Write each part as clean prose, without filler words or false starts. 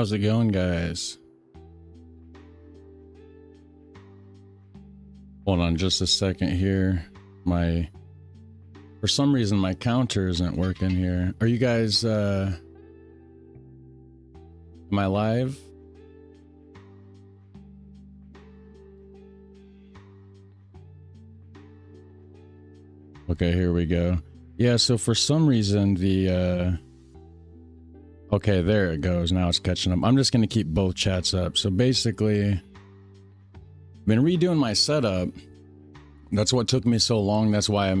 How's it going, guys? Hold on just a second here. For some reason my counter isn't working here. Are you guys am I live? Okay, here we go. Yeah, so for some reason the okay, there it goes. Now it's catching up. I'm just gonna keep both chats up. So basically, I've been redoing my setup. That's what took me so long. That's why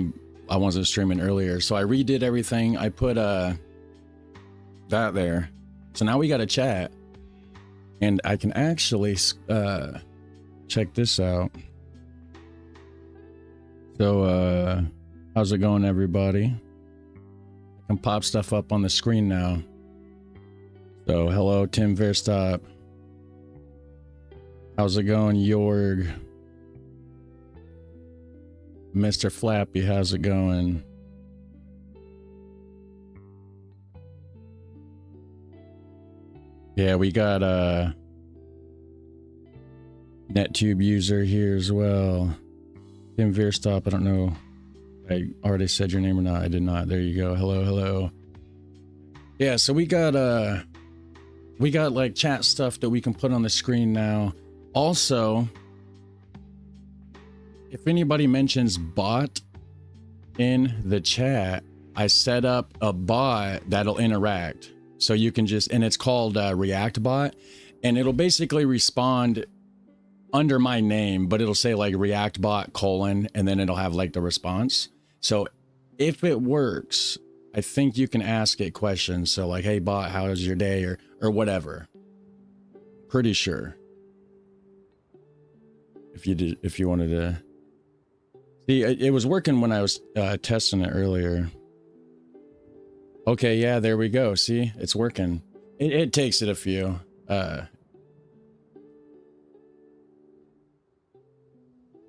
I wasn't streaming earlier. So I redid everything. I put that there. So now we got a chat, and I can actually check this out. So how's it going, everybody? I can pop stuff up on the screen now. So hello, Tim Verstop. How's it going, Jorg? Mr. Flappy, how's it going? Yeah, we got a NetTube user here as well. Tim Verstop, I don't know. I already said your name or not. I did not. There you go. Hello, hello. Yeah, so we got like chat stuff that we can put on the screen now. Also, if anybody mentions bot in the chat, I set up a bot that'll interact. So you can just, and it's called React Bot, and it'll basically respond under my name, but it'll say like React Bot : and then it'll have like the response. So if it works, I think you can ask it questions. So like, hey bot, how was your day, or whatever. Pretty sure. If you wanted to see, it was working when I was testing it earlier. Okay, yeah, there we go. See, it's working. It takes it a few.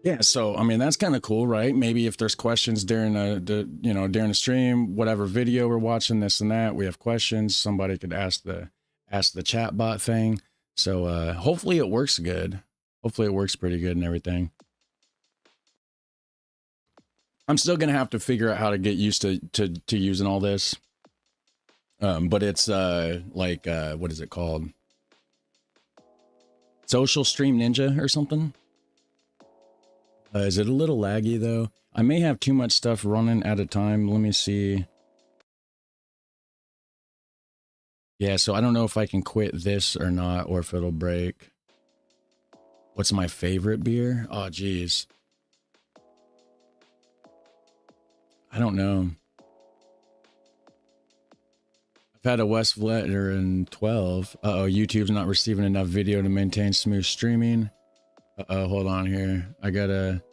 Yeah, so I mean that's kind of cool, right? Maybe if there's questions during during the stream, whatever video we're watching, this and that, we have questions. Somebody could ask the chat bot thing. So hopefully it works good. Hopefully it works pretty good and everything. I'm still gonna have to figure out how to get used to using all this. But it's like what is it called? Social Stream Ninja or something? Is it a little laggy though? I may have too much stuff running at a time. Let me see. Yeah, so I don't know if I can quit this or not, or if it'll break. What's my favorite beer? Oh, geez. I don't know. I've had a West Veteran 12. Uh-oh, YouTube's not receiving enough video to maintain smooth streaming. Uh-oh, hold on here. I gotta...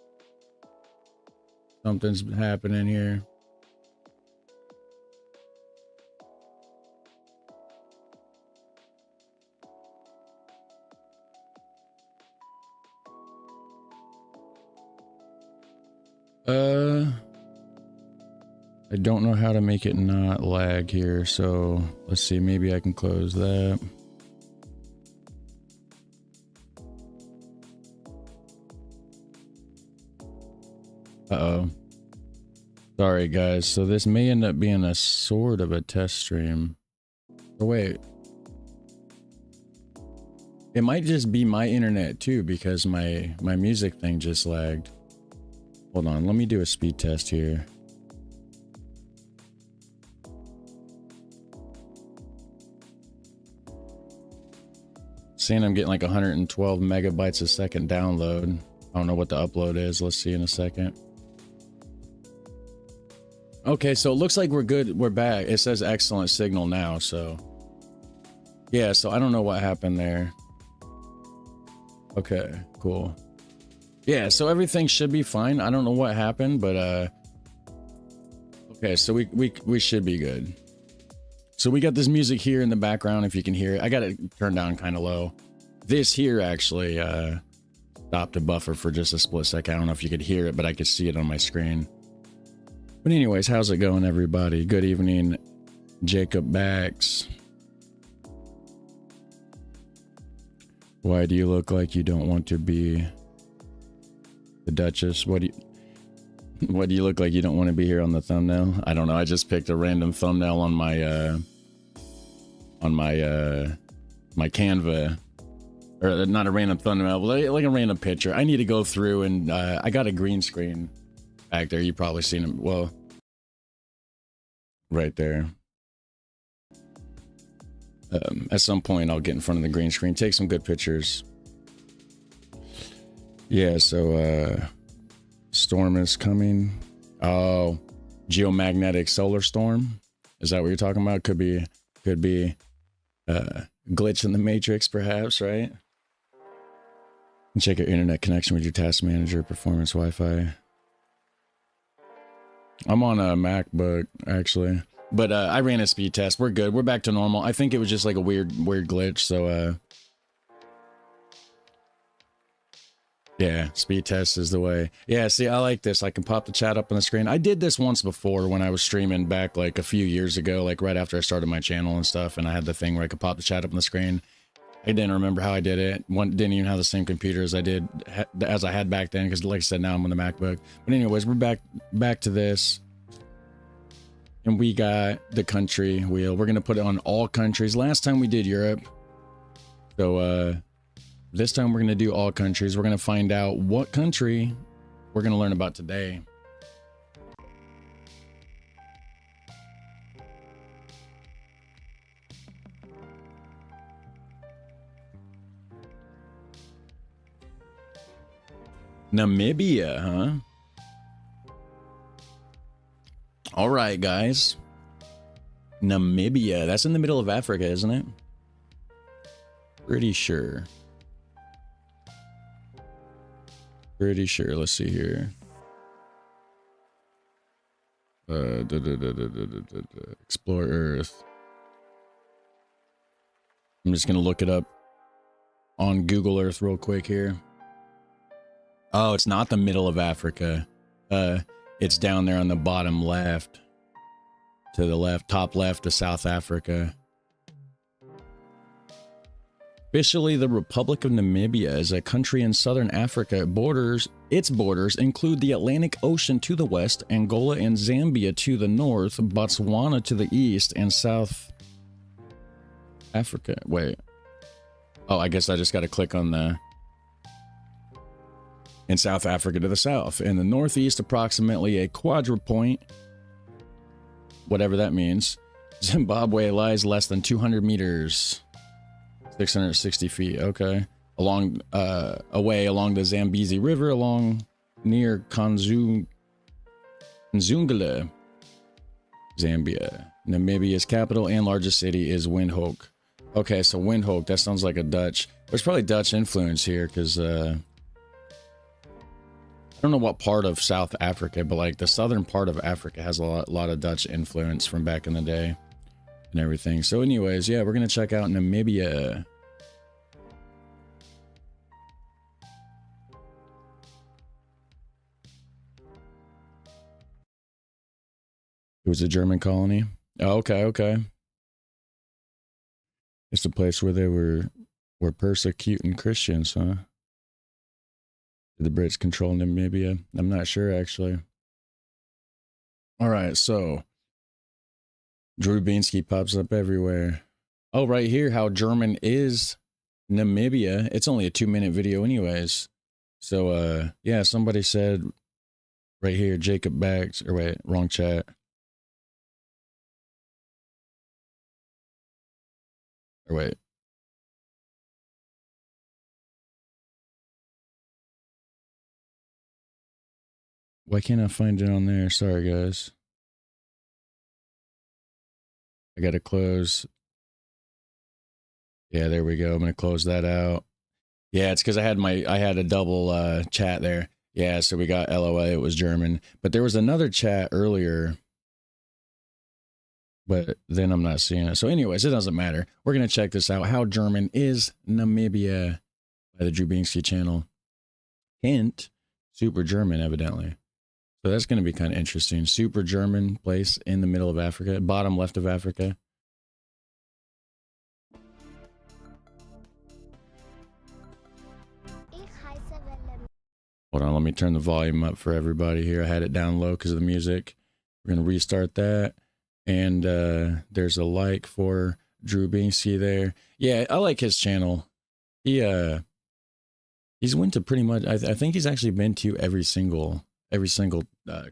Something's happening here. I don't know how to make it not lag here, so let's see, maybe I can close that. Uh-oh. Sorry, guys. So this may end up being a sort of a test stream. Oh, wait. It might just be my internet, too, because my music thing just lagged. Hold on. Let me do a speed test here. Saying I'm getting like 112 megabytes a second download. I don't know what the upload is. Let's see in a second. Okay, so it looks like we're good. We're back. It says excellent signal now, so yeah, so I don't know what happened there. Okay, cool. Yeah, so everything should be fine. I don't know what happened, but okay, so we should be good. So we got this music here in the background, if you can hear it. I got it turned down kind of low. This here actually stopped a buffer for just a split second. I don't know if you could hear it, but I could see it on my screen. But anyways, how's it going, everybody? Good evening, Jacob Bax. Why do you look like you don't want to be the Duchess? What do you look like you don't want to be here on the thumbnail? I don't know. I just picked a random thumbnail on my my Canva, or not a random thumbnail, but like a random picture. I need to go through and I got a green screen back there. You've probably seen it. Well, right there. At some point, I'll get in front of the green screen, take some good pictures. Yeah, so storm is coming. Oh, geomagnetic solar storm. Is that what you're talking about? Could be glitch in the matrix, perhaps, right? Check your internet connection with your task manager, performance, Wi-Fi. I'm on a MacBook, actually. But I ran a speed test. We're good. We're back to normal. I think it was just like a weird glitch. So yeah, speed test is the way. Yeah, see, I like this. I can pop the chat up on the screen. I did this once before when I was streaming back like a few years ago, like right after I started my channel and stuff. And I had the thing where I could pop the chat up on the screen. I didn't remember how I did it. Didn't even have the same computer as I had back then, because like I said, now I'm on the MacBook. But anyways, we're back to this. And we got the country wheel. We're going to put it on all countries. Last time we did Europe. So this time we're going to do all countries. We're going to find out what country we're going to learn about today. Namibia, huh? All right, guys. Namibia. That's in the middle of Africa, isn't it? Pretty sure. Pretty sure. Let's see here. Explore Earth. I'm just gonna look it up on Google Earth real quick here. Oh, it's not the middle of Africa. It's down there on the bottom left. To the left, top left of South Africa. Officially, the Republic of Namibia is a country in southern Africa. Its borders include the Atlantic Ocean to the west, Angola and Zambia to the north, Botswana to the east, and South Africa. Wait. Oh, I guess I just got to click on the... In South Africa to the south. In the northeast, approximately a quadrupoint, whatever that means, Zimbabwe lies less than 200 meters, 660 feet. Okay. Away along the Zambezi River, near Nzungula, Zambia. Namibia's capital and largest city is Windhoek. Okay, so Windhoek, that sounds like a Dutch. There's probably Dutch influence here, because I don't know what part of South Africa, but like the southern part of Africa has a lot of Dutch influence from back in the day and everything. So anyways, yeah, we're going to check out Namibia. It was a German colony. Oh, okay. It's the place where they were persecuting Christians, huh? Did the Brits control Namibia? I'm not sure, actually. All right, so Drew Binsky pops up everywhere. Oh, right here, how German is Namibia. It's only a 2-minute video anyways. So, yeah, somebody said right here, Jacob Bags, or wait, wrong chat. Or wait. Why can't I find it on there? Sorry, guys. I gotta close. Yeah, there we go. I'm gonna close that out. Yeah, it's because I had a double chat there. Yeah, so we got LOA, it was German. But there was another chat earlier, but then I'm not seeing it. So anyways, it doesn't matter. We're gonna check this out. How German is Namibia by the Drew Binsky channel. Hint, super German, evidently. So that's going to be kind of interesting. Super German place in the middle of Africa, bottom left of Africa. Hold on, let me turn the volume up for everybody here. I had it down low because of the music. We're going to restart that. And there's a like for Drew Binksy there. Yeah, I like his channel. He's went to pretty much, I think he's actually been to every single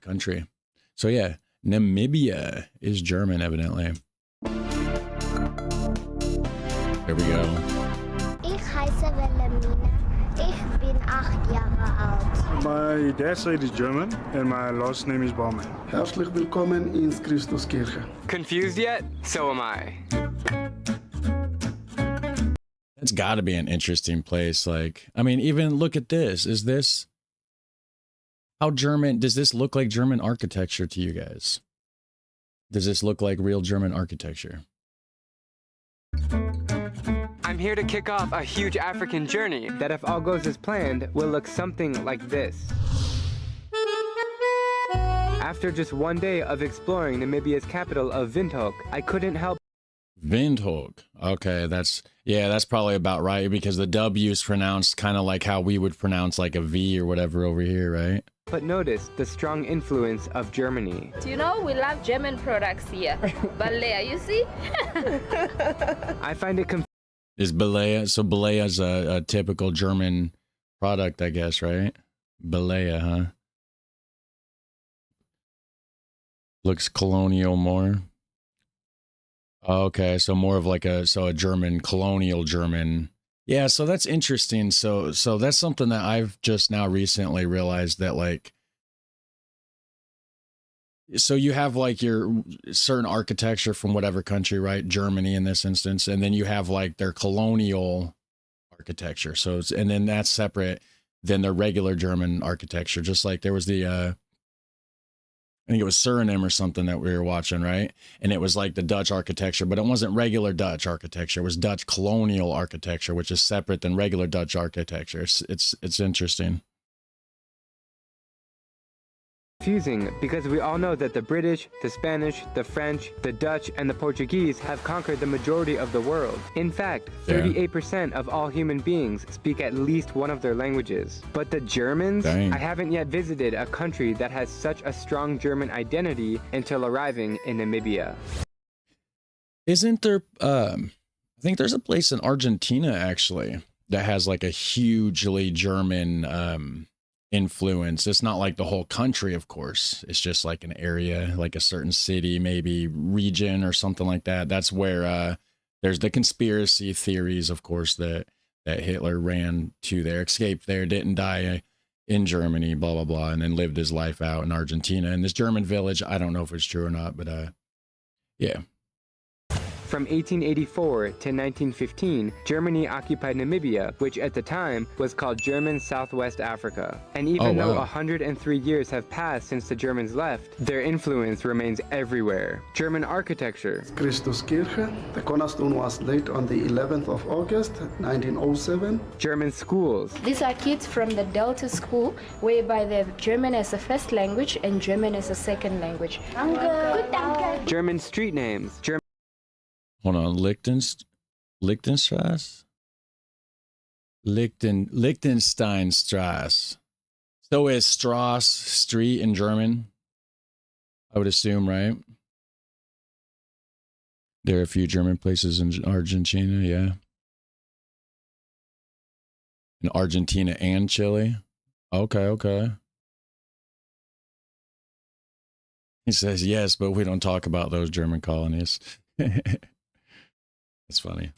country. So yeah, Namibia is German, evidently. There we go. Ich heiße Wilhelmina. Ich bin 8 Jahre alt. My dad's side is German and my last name is Baumann. Herzlich willkommen ins Christuskirche. Confused yet? So am I. That's got to be an interesting place. Like, I mean, even look at this. Is this how German? Does this look like German architecture to you guys? Does this look like real German architecture? I'm here to kick off a huge African journey that, if all goes as planned, will look something like this. After just one day of exploring Namibia's capital of Windhoek, I couldn't help. Windhoek. Okay, that's probably about right because the W is pronounced kind of like how we would pronounce like a V or whatever over here, right? But notice the strong influence of Germany. Do you know we love German products here? Balea, you see? I find it Is Balea, so Balea is a typical German product, I guess, right? Balea, huh? Looks colonial more. Okay, so more of like a German, colonial German. Yeah, so that's interesting. So that's something that I've just now recently realized that, like, so you have like your certain architecture from whatever country, right? Germany in this instance, and then you have like their colonial architecture. So and then that's separate than their regular German architecture. Just like there was the I think it was Suriname or something that we were watching, right? And it was like the Dutch architecture, but it wasn't regular Dutch architecture. It was Dutch colonial architecture, which is separate than regular Dutch architecture. It's interesting. confusing because we all know that the British, the Spanish, the French, the Dutch, and the Portuguese have conquered the majority of the world. In fact, 38% of all human beings speak at least one of their languages. But the Germans? Dang. I haven't yet visited a country that has such a strong German identity until arriving in Namibia. Isn't there, I think there's a place in Argentina actually that has like a hugely German influence. It's not like the whole country, of course. It's just like an area, like a certain city, maybe region or something like that. That's where there's the conspiracy theories, of course, that Hitler ran to there, escaped there, didn't die in Germany, blah, blah, blah, and then lived his life out in Argentina. In this German village, I don't know if it's true or not, but yeah. From 1884 to 1915, Germany occupied Namibia, which at the time was called German Southwest Africa. And even though 103 years have passed since the Germans left, their influence remains everywhere. German architecture. Christuskirche. The cornerstone was laid on the 11th of August, 1907. German schools. These are kids from the Delta School, whereby they have German as a first language and German as a second language. Good, danke. German street names. Hold on, Lichtenstrasse? Liechtensteinstrasse. So is Strasse street in German? I would assume, right? There are a few German places in Argentina, yeah. In Argentina and Chile? Okay. He says, yes, but we don't talk about those German colonies. It's funny.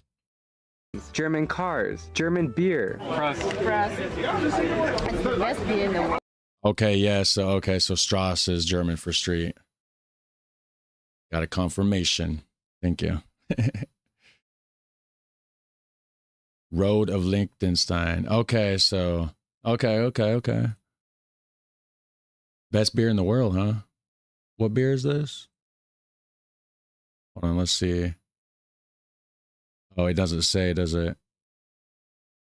German cars. German beer. It's the best beer in the world. Okay, yeah, so Strasse is German for street. Got a confirmation. Thank you. Road of Liechtenstein. Okay, so okay. Best beer in the world, huh? What beer is this? Hold on, let's see. Oh, it doesn't say, does it?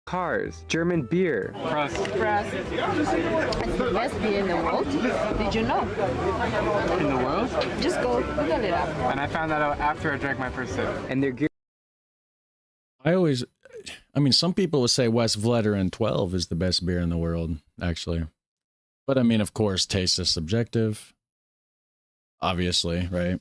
Cars. German beer. It's the best beer in the world. Did you know? In the world? Just go Google it up. And I found that out after I drank my first sip. And their gear. I mean, some people would say West Vleteren 12 is the best beer in the world, actually. But I mean, of course, taste is subjective. Obviously, right?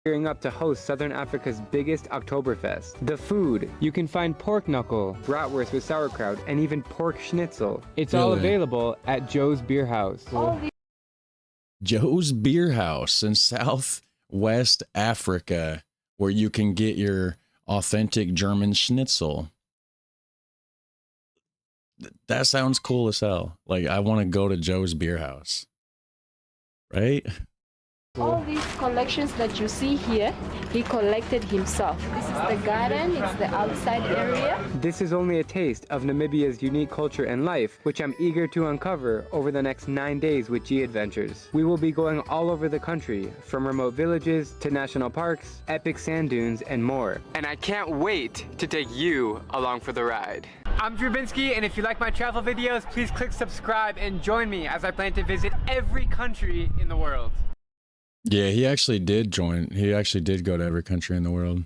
Gearing up to host Southern Africa's biggest Oktoberfest. The food, you can find pork knuckle, bratwurst with sauerkraut, and even pork schnitzel. It's all available at Joe's Beer House. Joe's Beer House in Southwest Africa, where you can get your authentic German schnitzel. That sounds cool as hell. Like, I want to go to Joe's Beer House. Right? All these collections that you see here, he collected himself. This is the garden, it's the outside area. This is only a taste of Namibia's unique culture and life, which I'm eager to uncover over the next 9 days with G Adventures. We will be going all over the country, from remote villages to national parks, epic sand dunes, and more. And I can't wait to take you along for the ride. I'm Drubinski, and if you like my travel videos, please click subscribe and join me as I plan to visit every country in the world. Yeah, he actually did join. He actually did go to every country in the world.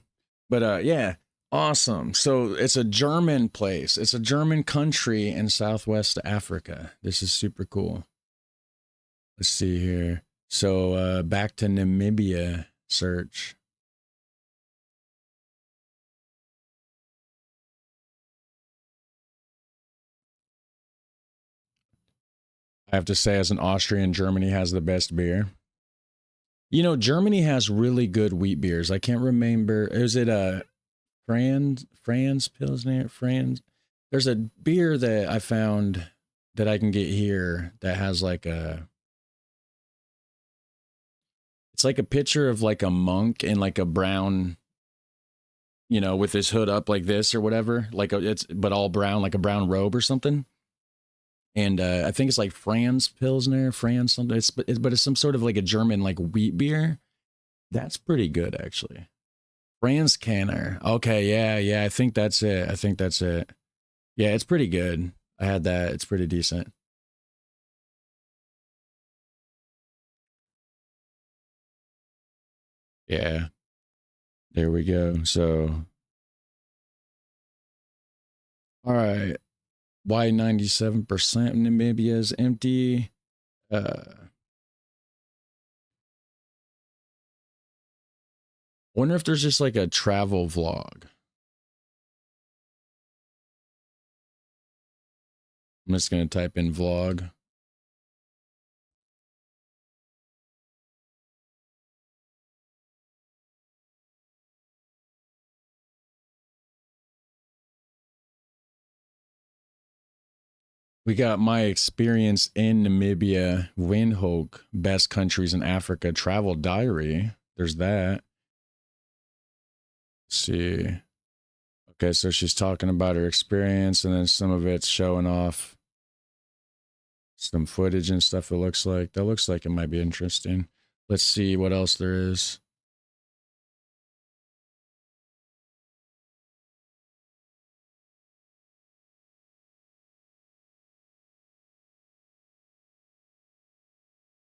But yeah, awesome. So it's a German place. It's a German country in Southwest Africa. This is super cool. Let's see here. So back to Namibia search. I have to say, as an Austrian, Germany has the best beer. You know, Germany has really good wheat beers. I can't remember. Is it Franz Pilsner? Franz? There's a beer that I found that I can get here that has like a... It's like a picture of like a monk in like a brown, you know, with his hood up like this or whatever. Like but all brown, like a brown robe or something. And I think it's like Franz Pilsner, Franz something. But it's some sort of like a German like wheat beer. That's pretty good, actually. Franz Canner. Okay, yeah. I think that's it. Yeah, it's pretty good. I had that. It's pretty decent. Yeah. There we go. So, all right. Why 97% of Namibia is empty? Wonder if there's just like a travel vlog. I'm just going to type in vlog. We got my experience in Namibia, Windhoek, best countries in Africa, travel diary. There's that. Let's see. Okay, so she's talking about her experience, and then some of it's showing off some footage and stuff, it looks like. That looks like it might be interesting. Let's see what else there is.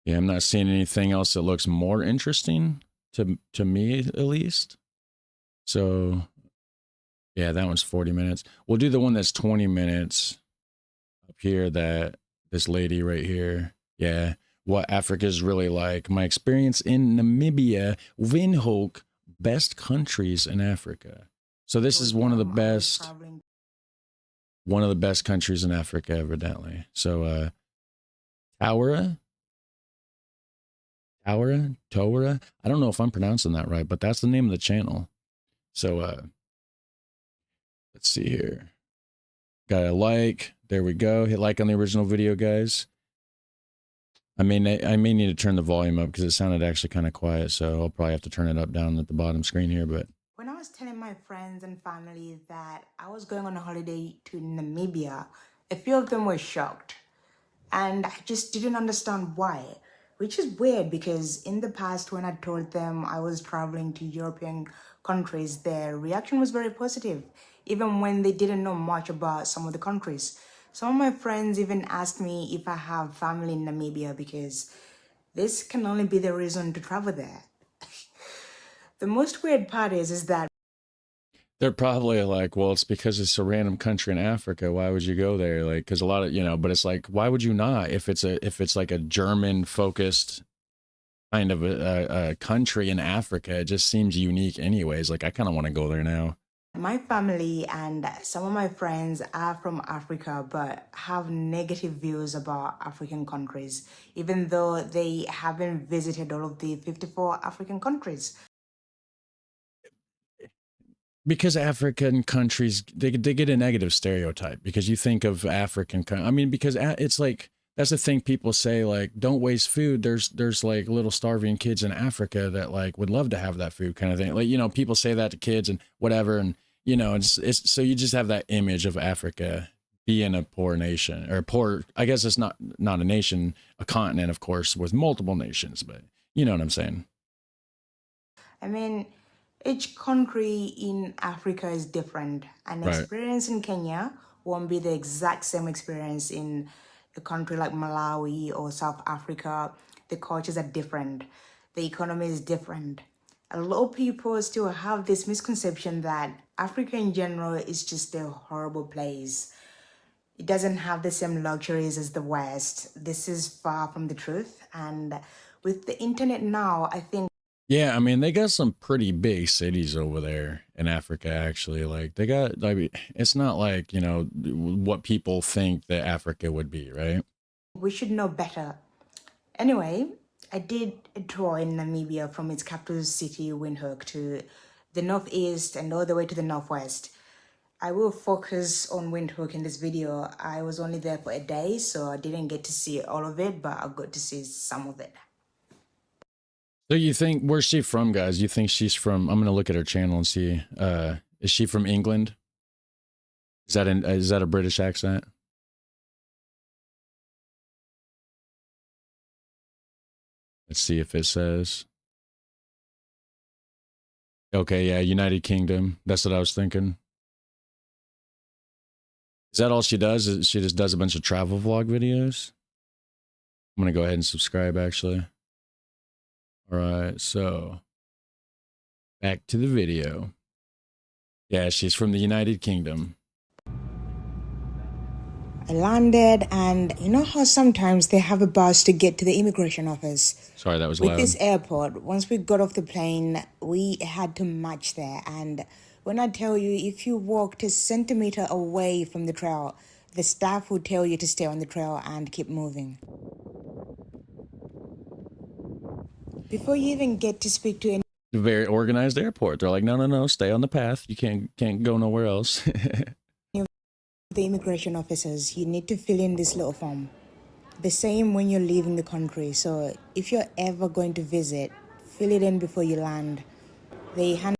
Yeah, I'm not seeing anything else that looks more interesting to me, at least. So, yeah, that one's 40 minutes. We'll do the one that's 20 minutes up here, that this lady right here. Yeah, what Africa's really like. My experience in Namibia, Windhoek, best countries in Africa. So this is one of the best countries in Africa, evidently. So, Taura. I don't know if I'm pronouncing that right, but that's the name of the channel. So let's see here. Got a like. There we go. Hit like on the original video, guys. I may need to turn the volume up because it sounded actually kind of quiet, so I'll probably have to turn it up down at the bottom screen here. But when I was telling my friends and family that I was going on a holiday to Namibia, a few of them were shocked, and I just didn't understand why. Which is weird because in the past, when I told them I was traveling to European countries, their reaction was very positive, even when they didn't know much about some of the countries. Some of my friends even asked me if I have family in Namibia because this can only be the reason to travel there. The most weird part is that... They're probably like, well, it's because it's a random country in Africa. Why would you go there? Like, because a lot of, you know, but it's like, why would you not? If it's like a German focused kind of a country in Africa, it just seems unique anyways. Like, I kind of want to go there now. My family and some of my friends are from Africa but have negative views about African countries, even though they haven't visited all of the 54 African countries. Because African countries, they get a negative stereotype because you think of African, I mean, because it's like, that's the thing people say, like, don't waste food. There's like little starving kids in Africa that like would love to have that food kind of thing. Like, you know, people say that to kids and whatever. And, you know, it's so you just have that image of Africa being a poor nation or poor, I guess it's not a nation, a continent, of course, with multiple nations, but you know what I'm saying? I mean, each country in Africa is different. An Right. experience in Kenya won't be the exact same experience in a country like Malawi or South Africa. The cultures are different. The economy is different. A lot of people still have this misconception that Africa in general is just a horrible place. It doesn't have the same luxuries as the West. This is far from the truth. And with the internet now, I think Yeah, I mean, they got some pretty big cities over there in Africa, actually. Like, they got, I mean, it's not like, you know, what people think that Africa would be, right? we should know better. Anyway, I did a tour in Namibia from its capital city, Windhoek, to the northeast and all the way to the northwest. I will focus on Windhoek in this video. I was only there for a day, so I didn't get to see all of it, but I got to see some of it. So you think, where's she from, guys? You think she's from, I'm going to look at her channel and see, is she from England? Is that a British accent? Let's see if it says. Okay, yeah, United Kingdom. That's what I was thinking. Is that all she does? She just does a bunch of travel vlog videos? I'm going to go ahead and subscribe, actually. All right, so back to the video. Yeah, she's from the United Kingdom. I landed, and you know how sometimes they have a bus to get to the immigration office? Sorry, that was With loud. this airport, once we got off the plane, we had to march there. And when I tell you, if you walked a centimeter away from the trail, the staff would tell you to stay on the trail and keep moving. Before you even get to speak to any A very organized airport. They're like, no, stay on the path. You can't go nowhere else. the immigration officers, you need to fill in this little form. The same when you're leaving the country. So if you're ever going to visit, fill it in before you land. They hand.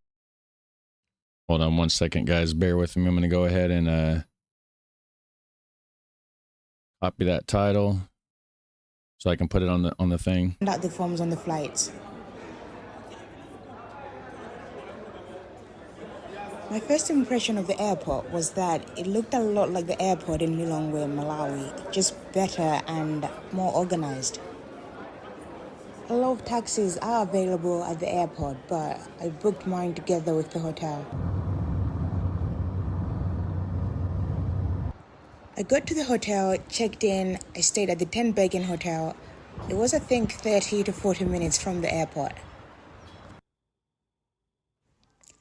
Hold on 1 second, guys. Bear with me. I'm going to go ahead and copy that title so I can put it on the thing. Out the forms on the flights. My first impression of the airport was that it looked a lot like the airport in Lilongwe, Malawi, just better and more organized. A lot of taxis are available at the airport, but I booked mine together with the hotel. I got to the hotel, checked in, I stayed at the 10 Bacon Hotel. It was, I think, 30 to 40 minutes from the airport.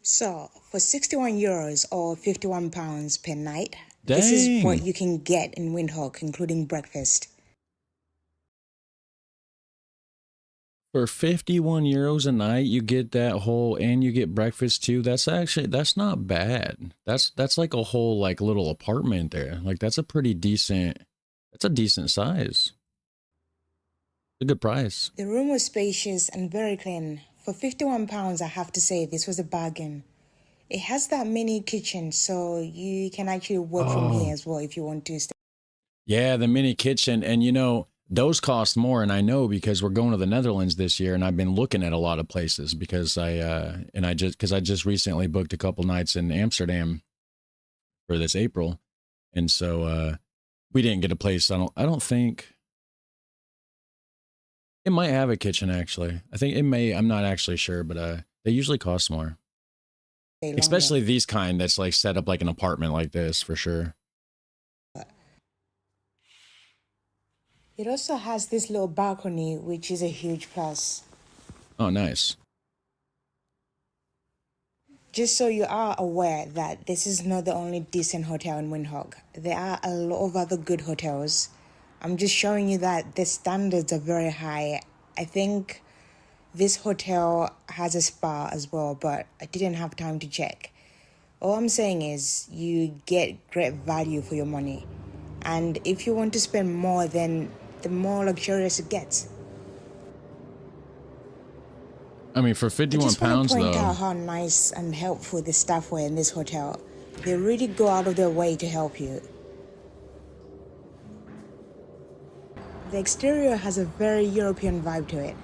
So, for 61 euros or 51 pounds per night, this is what you can get in Windhoek, including breakfast. For 51 euros a night, you get that whole, and you get breakfast too. That's not bad. That's like a whole like little apartment there. Like that's a decent size. It's a good price. The room was spacious and very clean. For 51 pounds, I have to say this was a bargain. It has that mini kitchen, so you can actually work from here as well if you want to. Yeah, the mini kitchen, and you know, those cost more, and I know because we're going to the Netherlands this year, and I've been looking at a lot of places because I just recently booked a couple nights in Amsterdam for this April, and so we didn't get a place. I don't think it might have a kitchen actually. I think it may. I'm not actually sure, but they usually cost more. Especially these kind that's like set up like an apartment like this, for sure. It also has this little balcony, which is a huge plus. Oh, nice. Just so you are aware that this is not the only decent hotel in Windhoek. There are a lot of other good hotels. I'm just showing you that the standards are very high. I think this hotel has a spa as well, but I didn't have time to check. All I'm saying is you get great value for your money. And if you want to spend more, then the more luxurious it gets. I mean, for 51 pounds, though. I just want to point out how nice and helpful the staff were in this hotel. They really go out of their way to help you. The exterior has a very European vibe to it.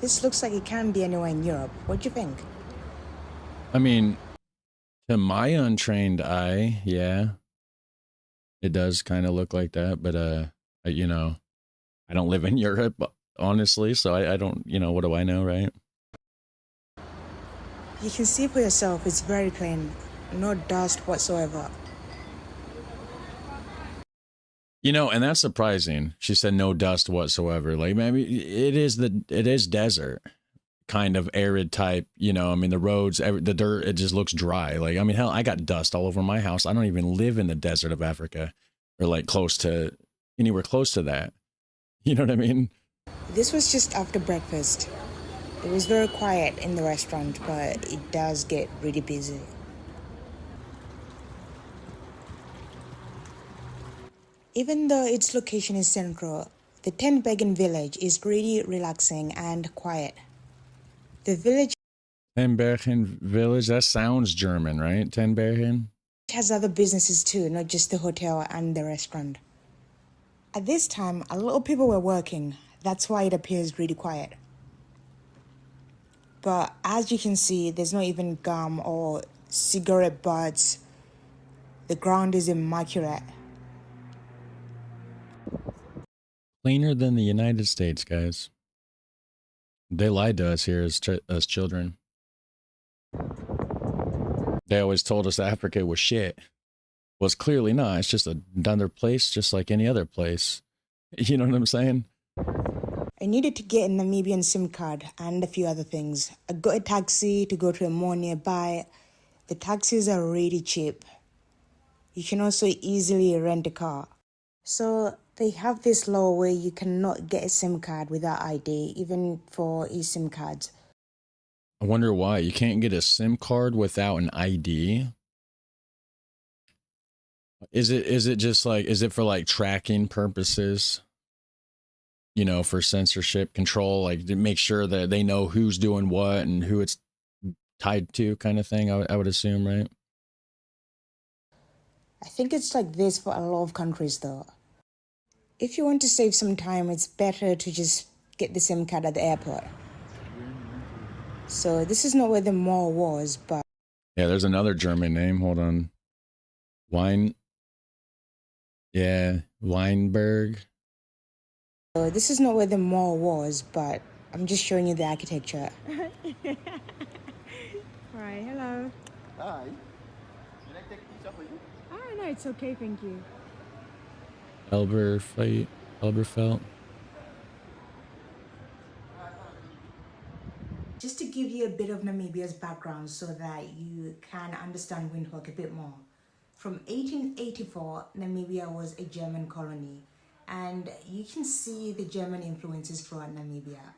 This looks like it can be anywhere in Europe. What do you think? I mean, to my untrained eye, yeah, it does kind of look like that. But, you know, I don't live in Europe, honestly, so I don't, you know, what do I know, right? You can see for yourself, it's very clean. No dust whatsoever. You know, and that's surprising. She said no dust whatsoever. Like, maybe it is desert, kind of arid type, you know. I mean, the roads, the dirt, it just looks dry. Like, I mean, hell, I got dust all over my house. I don't even live in the desert of Africa or like close to anywhere close to that. You know what I mean? This was just after breakfast. It was very quiet in the restaurant, but it does get really busy. Even though its location is central, the Ten Bergen village is really relaxing and quiet. The village Ten Bergen village, that sounds German, right? Ten Bergen has other businesses too, not just the hotel and the restaurant. At this time, a lot of people were working. That's why it appears really quiet. But as you can see, there's not even gum or cigarette butts. The ground is immaculate. Cleaner than the United States, guys. They lied to us here as children. They always told us Africa was shit. Well, it's clearly not. It's just another place, just like any other place. You know what I'm saying? I needed to get a Namibian SIM card and a few other things. I got a taxi to go to a mall nearby. The taxis are really cheap. You can also easily rent a car. So they have this law where you cannot get a SIM card without ID, even for eSIM cards. I wonder why. You can't get a SIM card without an ID? Is it just like, is it for like tracking purposes? You know, for censorship control, like to make sure that they know who's doing what and who it's tied to, kind of thing, I would assume, right? I think it's like this for a lot of countries though. If you want to save some time, it's better to just get the SIM card at the airport. So this is not where the mall was, but... Yeah, there's another German name. Hold on. Weinberg. So this is not where the mall was, but I'm just showing you the architecture. Right, hello. Hi. Can I take pizza for you? Oh, no, it's okay, thank you. Elberfeld. Just to give you a bit of Namibia's background so that you can understand Windhoek a bit more. From 1884, Namibia was a German colony, and you can see the German influences throughout Namibia.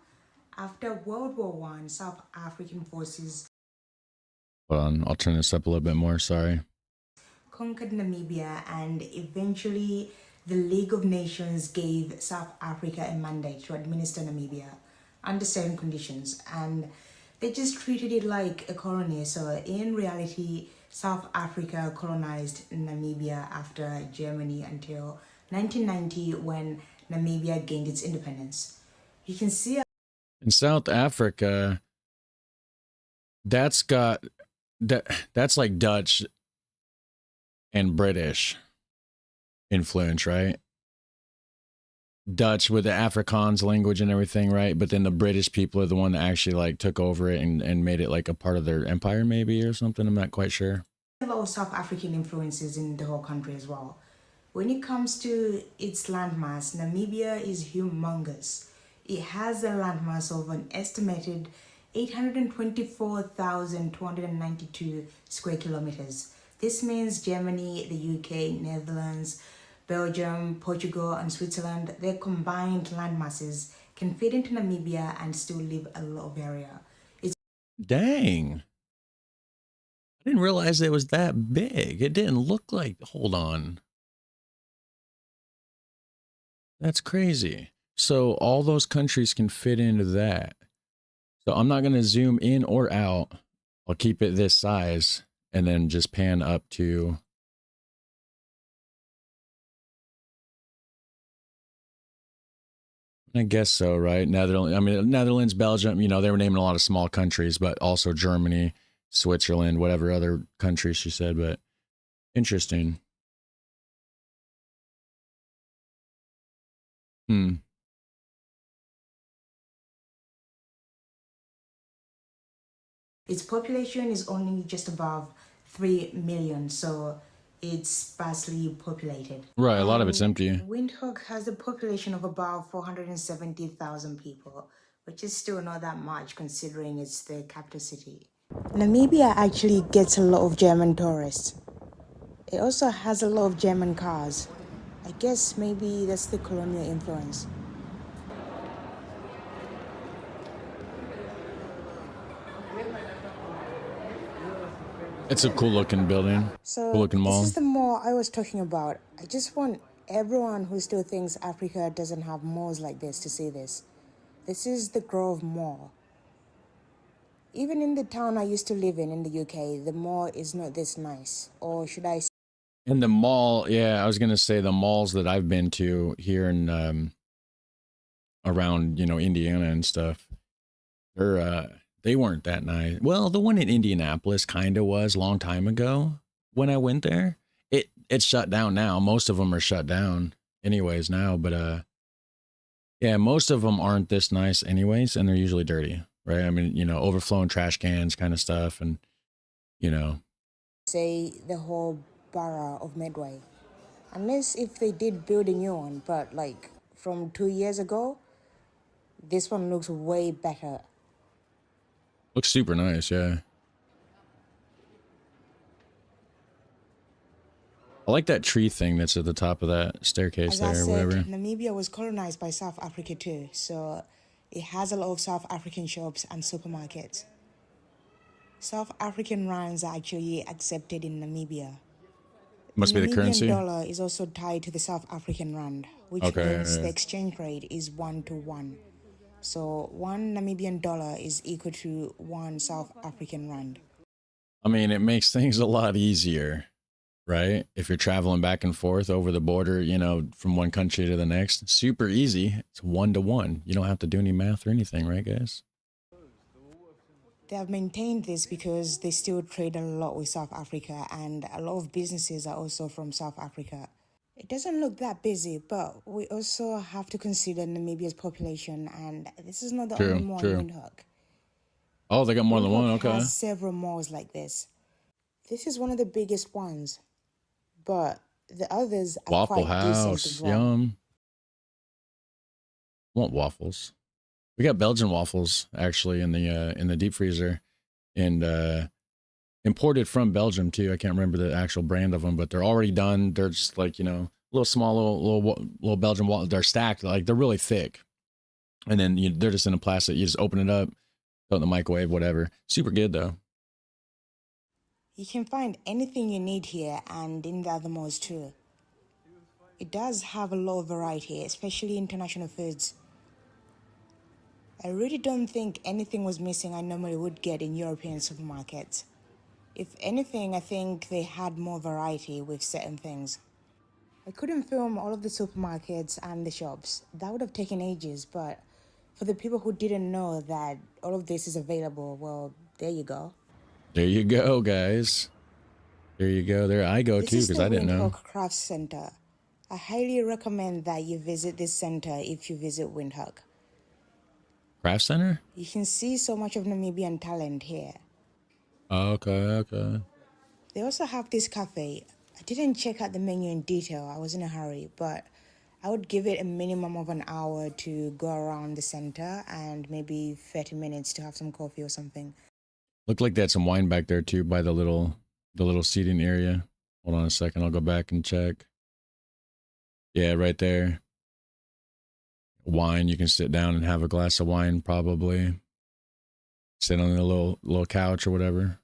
After World War I, South African forces... Hold on, I'll turn this up a little bit more, sorry. ...conquered Namibia, and eventually the League of Nations gave South Africa a mandate to administer Namibia under certain conditions, and they just treated it like a colony. So in reality, South Africa colonized Namibia after Germany until 1990 when Namibia gained its independence. You can see in South Africa, that's like Dutch and British influence, right? Dutch with the Afrikaans language and everything, right? But then the British people are the one that actually like took over it and made it like a part of their empire, maybe, or something. I'm not quite sure. A lot of South African influences in the whole country as well. When it comes to its landmass, Namibia is humongous. It has a landmass of an estimated 824,292 square kilometers. This means Germany, the UK, Netherlands, Belgium, Portugal, and Switzerland, their combined land masses can fit into Namibia and still leave a lot of area. Dang. I didn't realize it was that big. It didn't look like, hold on. That's crazy. So all those countries can fit into that. So I'm not going to zoom in or out. I'll keep it this size and then just pan up to. I guess so, right? Netherlands, I mean, Netherlands, Belgium, you know, they were naming a lot of small countries, but also Germany, Switzerland, whatever other countries she said, but interesting. Its population is only just above 3 million, so it's sparsely populated. Right, a lot of it's empty. Windhoek has a population of about 470,000 people, which is still not that much considering it's the capital city. Namibia actually gets a lot of German tourists. It also has a lot of German cars. I guess maybe that's the colonial influence. It's a cool looking building. So cool looking mall. This is the mall I was talking about. I just want everyone who still thinks Africa doesn't have malls like this to see this. This is the Grove Mall. Even in the town I used to live in the UK, the mall is not this nice. Or should I say? In the mall, yeah, I was going to say the malls that I've been to here in around, you know, Indiana and stuff. They weren't that nice. Well, the one in Indianapolis kind of was a long time ago when I went there. It's shut down now. Most of them are shut down anyways now, but yeah, most of them aren't this nice anyways, and they're usually dirty, right? I mean, you know, overflowing trash cans kind of stuff, and you know. Say the whole borough of Medway. Unless if they did build a new one, but like from 2 years ago, this one looks way better. Looks super nice, yeah. I like that tree thing that's at the top of that staircase there, or whatever. Namibia was colonized by South Africa too, so it has a lot of South African shops and supermarkets. South African rands are actually accepted in Namibia. Must be the currency. The Namibian dollar is also tied to the South African rand, which means the exchange rate is 1-to-1. So 1 Namibian dollar is equal to 1 South African rand. I mean, it makes things a lot easier, right? If you're traveling back and forth over the border, you know, from one country to the next, super easy. It's 1-to-1. You don't have to do any math or anything, right, guys? They have maintained this because they still trade a lot with South Africa, and a lot of businesses are also from South Africa. It doesn't look that busy, but we also have to consider Namibia's population, and this is not the only mall in Windhoek. Oh, they got more than one? Okay. Has several malls like this. This is one of the biggest ones, but the others are Waffle quite decent House, as well. yum. Want waffles? We got Belgian waffles actually in the deep freezer, and imported from Belgium too. I can't remember the actual brand of them, but they're already done. They're just like, you know, little small little Belgian waffles. They're stacked, like they're really thick, and then they're just in a plastic. You just open it up, put it in the microwave, whatever. Super good though. You can find anything you need here and in the other malls too. It does have a lot of variety, especially international foods. I really don't think anything was missing I normally would get in European supermarkets. If anything, I think they had more variety with certain things. I couldn't film all of the supermarkets and the shops. That would have taken ages, but for the people who didn't know that all of this is available, well, there you go. There you go, guys. There you go. There I go too, because I didn't know. This is the Windhoek Crafts Center. I highly recommend that you visit this center if you visit Windhoek. Craft center? You can see so much of Namibian talent here. Okay. They also have this cafe. I didn't check out the menu in detail. I was in a hurry, but I would give it a minimum of an hour to go around the center and maybe 30 minutes to have some coffee or something. Looked like they had some wine back there too by the little seating area. Hold on a second, I'll go back and check. Yeah, right there. Wine, you can sit down and have a glass of wine probably. Sit on a little couch or whatever.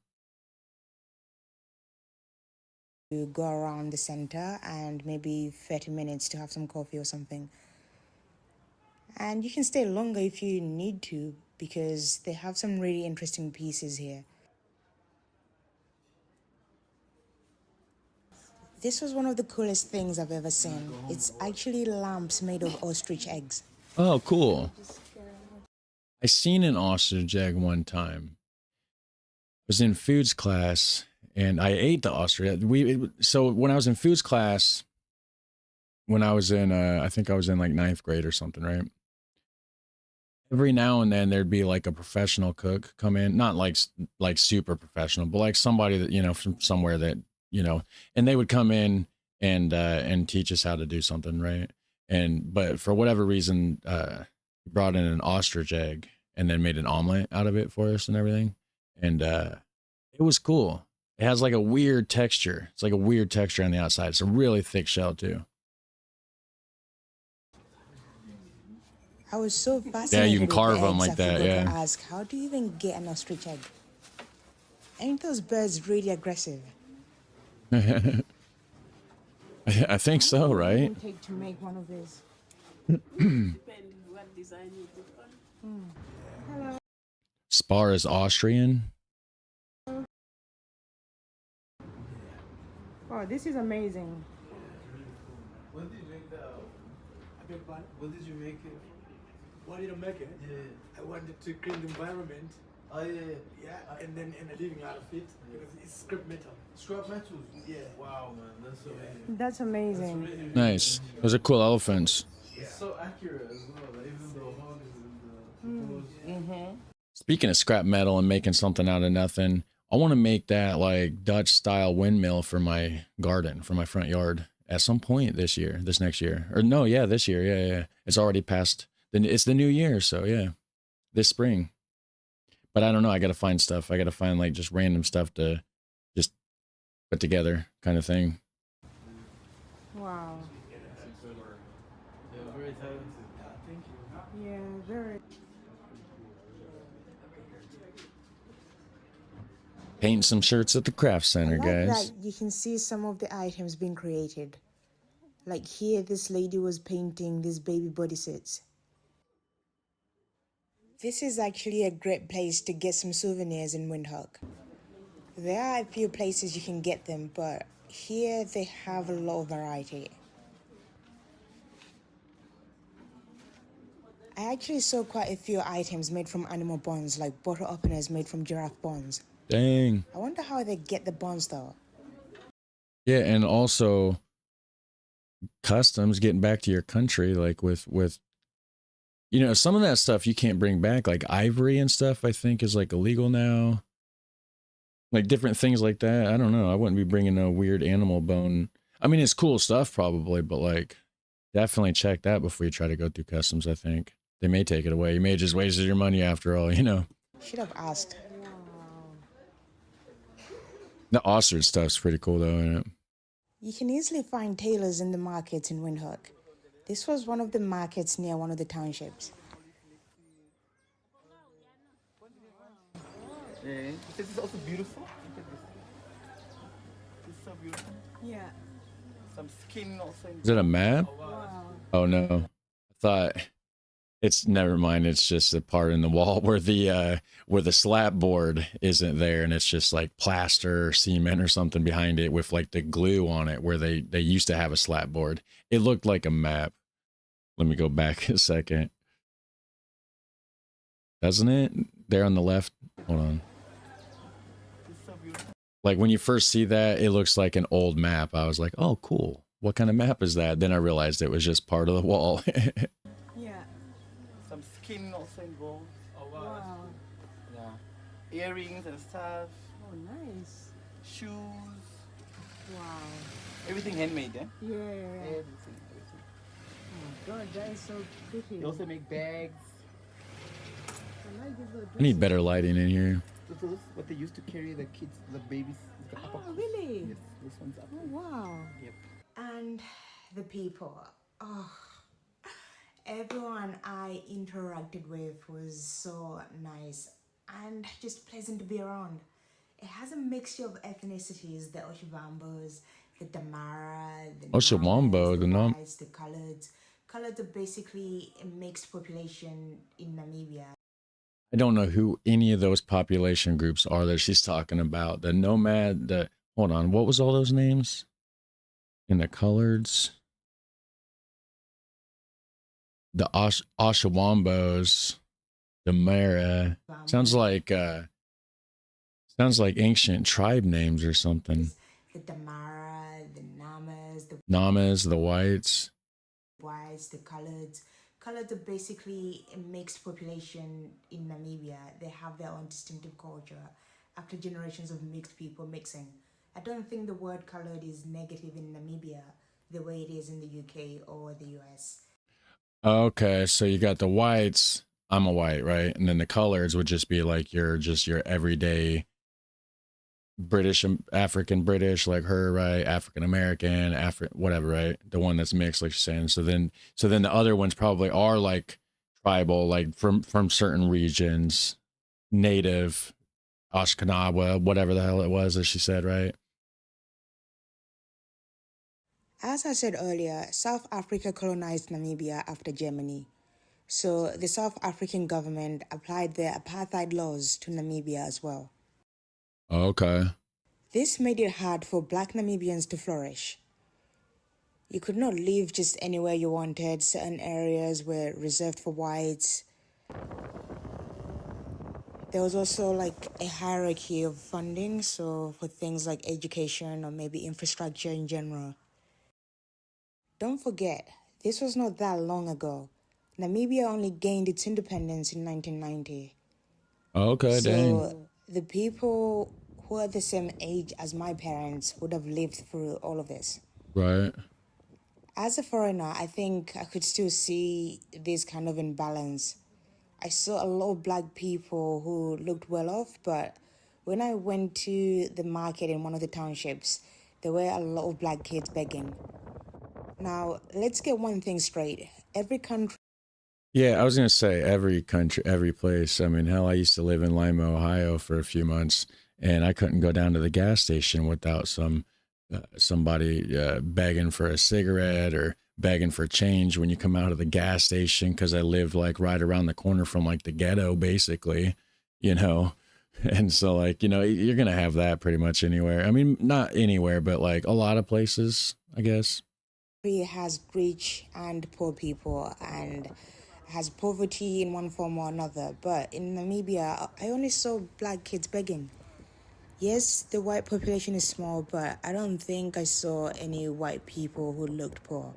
To go around the center and maybe 30 minutes to have some coffee or something. And you can stay longer if you need to because they have some really interesting pieces here. This was one of the coolest things I've ever seen. It's actually lamps made of ostrich eggs. Oh, cool. I seen an ostrich egg one time. I was in foods class and I ate the ostrich. So when I was in foods class, when I was in, I think I was in like 9th grade or something, right? Every now and then there'd be like a professional cook come in, not like super professional, but like somebody that, you know, from somewhere that, you know, and they would come in and teach us how to do something, right? But for whatever reason, brought in an ostrich egg and then made an omelet out of it for us and everything. And it was cool. It has like a weird texture. It's like a weird texture on the outside. It's a really thick shell too. I was so fascinated. Yeah, you can with carve the them eggs, like that. I Yeah. forgot to ask, how do you even get an ostrich egg? Ain't those birds really aggressive? I think so, right? Take to make one of these. Spar is Austrian. Oh, this is amazing. When did you make that? When did you make it? Why did I make it? Yeah. I wanted to clean the environment. Oh yeah. Yeah, and then a living out of it because it's scrap metal. Scrap metals? Yeah. Wow, man, that's so amazing. That's amazing. That's really Nice. Those are cool elephants. It's so accurate as well, like, even the horns and the Speaking of scrap metal and making something out of nothing, I want to make that like Dutch style windmill for my garden, for my front yard at some point this next year. Or no, yeah, this year. Yeah. It's already past. It's the new year. So yeah, this spring. But I don't know. I got to find stuff. I got to find like just random stuff to just put together kind of thing. Wow. They're very talented. Thank you. Yeah, very. Painting some shirts at the craft center, I like guys. that you can see some of the items being created. Like here, this lady was painting these baby bodysuits. This is actually a great place to get some souvenirs in Windhoek. There are a few places you can get them, but here they have a lot of variety. I actually saw quite a few items made from animal bones, like bottle openers made from giraffe bones. Dang. I wonder how they get the bones though. Yeah, and also customs, getting back to your country, like with you know, some of that stuff you can't bring back, like ivory and stuff, I think is like illegal now. Like different things like that. I don't know. I wouldn't be bringing a weird animal bone. I mean, it's cool stuff probably, but like definitely check that before you try to go through customs, I think. They may take it away. You may have just wasted your money after all, you know. Should have asked. The ostrich stuff's pretty cool though, isn't it? You can easily find tailors in the markets in Windhoek. This was one of the markets near one of the townships. Yeah, this is also beautiful. Look at this. This is so beautiful. Yeah. Some skin also. Is it a map? Wow. Oh no. I thought it's never mind. It's just a part in the wall where the slab board isn't there, and it's just like plaster or cement or something behind it with like the glue on it where they used to have a slab board. It looked like a map. Let me go back a second. Doesn't it? There on the left. Hold on. This is so beautiful. Like when you first see that, it looks like an old map. I was like, oh, cool. what kind of map is that? Then I realized it was just part of the wall. Yeah. Some skin also involved. Oh, wow. Yeah. Earrings and stuff. Oh, nice. Shoes. Wow. Everything handmade, yeah? Yeah. Everything. Oh, God, that is so pretty. They also make bags. I like these little I need dresses. better lighting in here. So those what they used to carry the kids, the babies. The upper Oh, really? Yes, this one's up. Oh, wow. Yep. And the people. Oh, everyone I interacted with was so nice and just pleasant to be around. It has a mixture of ethnicities, the Oshiwambos, the Damara, the Oshiwambo, Namas, the Nam- Whites, the Coloreds. Coloreds are basically a mixed population in Namibia. I don't know who any of those population groups are that she's talking about. The nomad, hold on, what was all those names? In the coloreds? The Oshiwambos, the Mara. Sounds like ancient tribe names or something. The Damara, the Namas, the Whites. the Coloreds. Coloreds are basically a mixed population in Namibia. They have their own distinctive culture after generations of mixed people mixing. I don't think the word colored is negative in Namibia the way it is in the UK or the US. Okay, so you got the Whites. I'm a white, right? And then the coloreds would just be like your everyday British, African British, like her, right? African American, whatever, right? The one that's mixed, like you're saying. So then the other ones probably are like tribal, like from certain regions, native, Ashkenawa, whatever the hell it was that she said, right? As I said earlier, South Africa colonized Namibia after Germany. So the South African government applied their apartheid laws to Namibia as well. Okay. This made it hard for black Namibians to flourish. You could not live just anywhere you wanted. Certain areas were reserved for whites. There was also like a hierarchy of funding, so for things like education or maybe infrastructure in general. Don't forget, this was not that long ago. Namibia only gained its independence in 1990. Okay, dang. The people who are the same age as my parents would have lived through all of this. Right. As a foreigner, I think I could still see this kind of imbalance. I saw a lot of black people who looked well off, but when I went to the market in one of the townships, there were a lot of black kids begging. Now, let's get one thing straight. Every country... Yeah, I was going to say every country, every place. I mean, hell, I used to live in Lima, Ohio for a few months, and I couldn't go down to the gas station without somebody begging for a cigarette or begging for change when you come out of the gas station, because I lived like right around the corner from like the ghetto, basically, you know. And so, like, you know, you're going to have that pretty much anywhere. I mean, not anywhere, but like a lot of places, I guess. Has rich and poor people and has poverty in one form or another. But in Namibia, I only saw black kids begging. Yes, the white population is small, but I don't think I saw any white people who looked poor.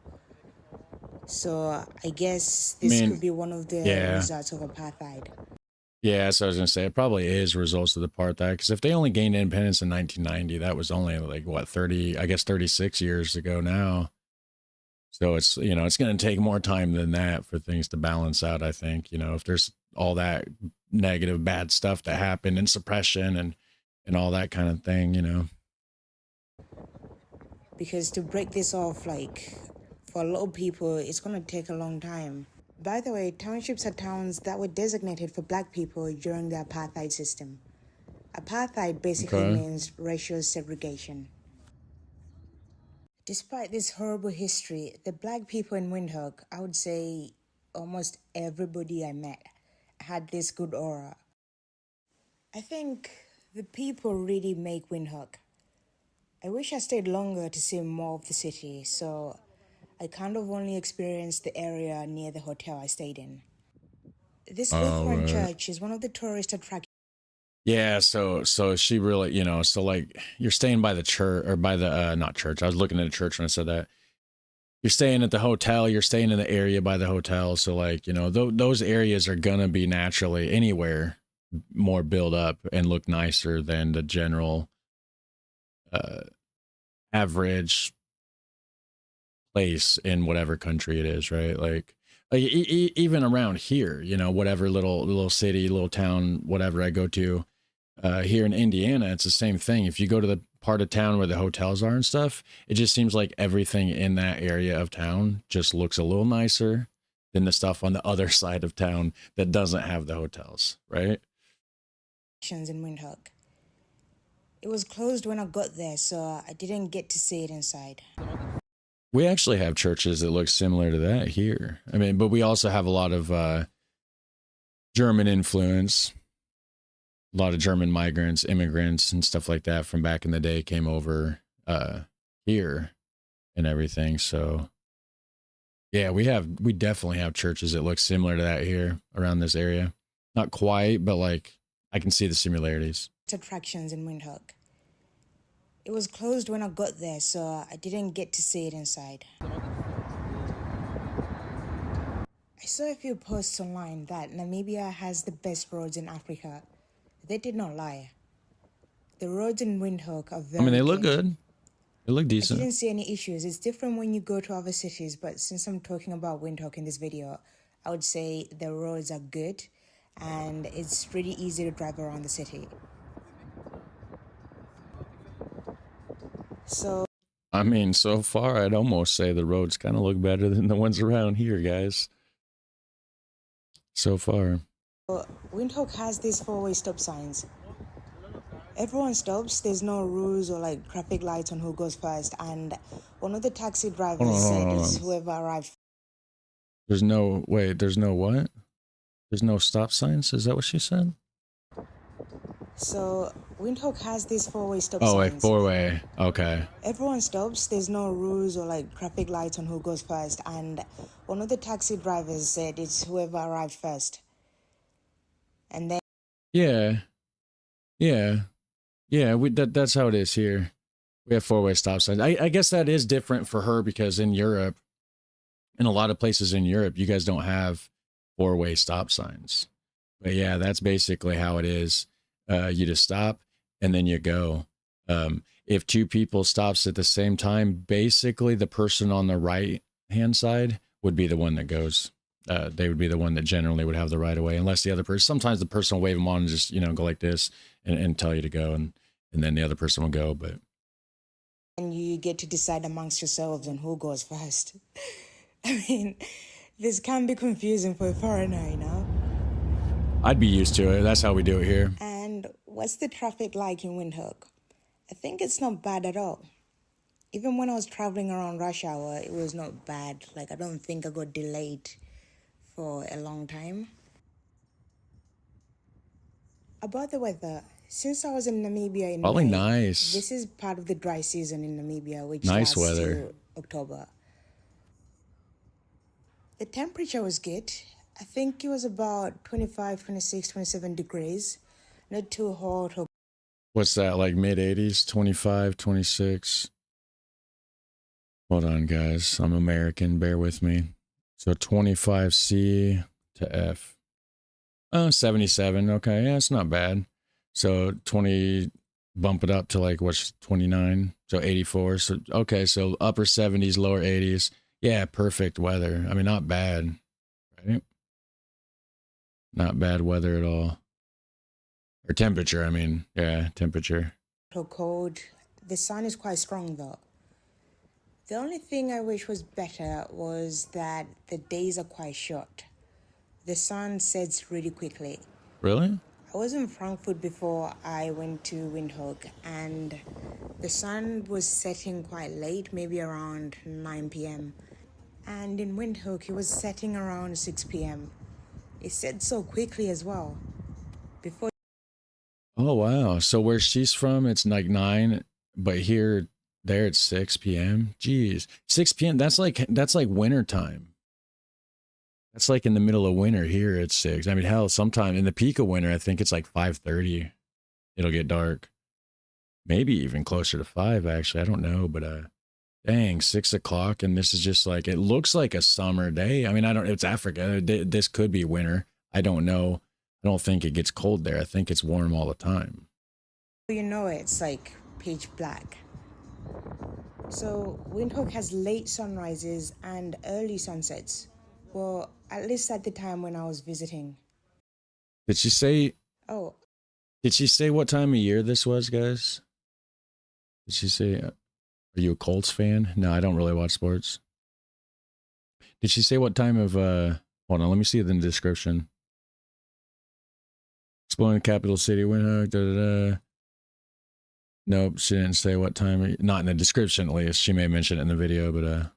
So I guess this could be one of the results of apartheid. Yeah, so I was going to say, it probably is results of the apartheid, because if they only gained independence in 1990, that was only like, what, 36 years ago now. So it's, you know, it's going to take more time than that for things to balance out, I think. You know, if there's all that negative, bad stuff that happened and suppression and all that kind of thing, you know. Because to break this off, like, for a lot of people, it's going to take a long time. By the way, townships are towns that were designated for black people during the apartheid system. Apartheid basically means racial segregation. Despite this horrible history, the black people in Windhoek, I would say almost everybody I met had this good aura. I think the people really make Windhoek. I wish I stayed longer to see more of the city, so I kind of only experienced the area near the hotel I stayed in. This Lutheran church is one of the tourist attractions. Yeah, so she really, you know, so like you're staying by the church, or by the not church. I was looking at a church when I said that. you're staying at the hotel, you're staying in the area by the hotel. So like, you know, those areas are going to be naturally anywhere more built up and look nicer than the general average place in whatever country it is, right? Like even around here, you know, whatever little city, little town, whatever I go to here in Indiana, it's the same thing. If you go to the part of town where the hotels are and stuff, it just seems like everything in that area of town just looks a little nicer than the stuff on the other side of town that doesn't have the hotels, right? In Windhoek. It was closed when I got there, so I didn't get to see it inside. We actually have churches that look similar to that here. I mean, but we also have a lot of German influence. A lot of German migrants, immigrants, and stuff like that from back in the day came over here and everything. So, yeah, we definitely have churches that look similar to that here around this area. Not quite, but like I can see the similarities. Attractions in Windhoek. It was closed when I got there, so I didn't get to see it inside. I saw a few posts online that Namibia has the best roads in Africa. They did not lie. The roads in Windhoek are very they look good. They look decent. I didn't see any issues. It's different when you go to other cities, but since I'm talking about Windhoek in this video, I would say the roads are good and it's pretty easy to drive around the city. So, I mean, so far, I'd almost say the roads kind of look better than the ones around here, guys. So far. Windhoek has these four-way stop signs. Everyone stops. There's no rules or like traffic lights on who goes first. And one of the taxi drivers said it's whoever arrived. There's no what? There's no stop signs? Is that what she said? So Windhoek has these four-way stop signs. Oh, a four-way. Okay. Everyone stops. There's no rules or like traffic lights on who goes first. And one of the taxi drivers said it's whoever arrived first. And then Yeah. That's how it is here. We have four-way stop signs. I guess that is different for her because in Europe, in a lot of places in Europe, you guys don't have four-way stop signs. But yeah, that's basically how it is. You just stop and then you go. If two people stops at the same time, basically the person on the right hand side would be the one that goes. They would be the one that generally would have the right of way, unless the other person, sometimes the person will wave them on and just, go like this and tell you to go. And then the other person will go. But and you get to decide amongst yourselves on who goes first. I mean, this can be confusing for a foreigner, I'd be used to it. That's how we do it here. And what's the traffic like in Windhoek? I think it's not bad at all. Even when I was traveling around rush hour, it was not bad. Like, I don't think I got delayed for a long time. About the weather, since I was in Namibia in Probably May, nice. this is part of the dry season in Namibia, which Nice lasts weather. till October. The temperature was good. I think it was about 25, 26, 27 degrees. Not too hot or... What's that, like mid-80s, 25, 26? Hold on, guys. I'm American. Bear with me. So 25C to F. Oh, 77. Okay, yeah, it's not bad. So 20, bump it up to like, what's 29? So 84. So, okay, so upper 70s, lower 80s. Yeah, perfect weather. I mean, not bad, right? Not bad weather at all. Or temperature, I mean. Yeah, temperature. or cold. The sun is quite strong though. The only thing I wish was better was that the days are quite short. The sun sets really quickly. Really? I was in Frankfurt before I went to Windhoek, and the sun was setting quite late, maybe around 9 p.m. And in Windhoek, it was setting around 6 p.m. It set so quickly as well. Before. Oh, wow. So where she's from, it's like 9, but there it's 6 p.m. Jeez. 6 p.m. That's like winter time. That's like in the middle of winter. Here it's 6. I mean, hell, sometime in the peak of winter, I think it's like 5:30. It'll get dark. Maybe even closer to 5, actually. I don't know, but Dang, 6 o'clock, and this is just like, it looks like a summer day. I mean, it's Africa. This could be winter. I don't know. I don't think it gets cold there. I think it's warm all the time. You know, it's like pitch black. So Windhoek has late sunrises and early sunsets. Well, at least at the time when I was visiting. Did she say? Oh. Did she say what time of year this was, guys? Did she say? Are you a Colts fan? No, I don't really watch sports. Did she say what time of? Hold on, let me see it in the description. Exploring the capital city, Windhoek. Da, da, da. Nope, she didn't say what time. Not in the description, at least. She may mention it in the video, but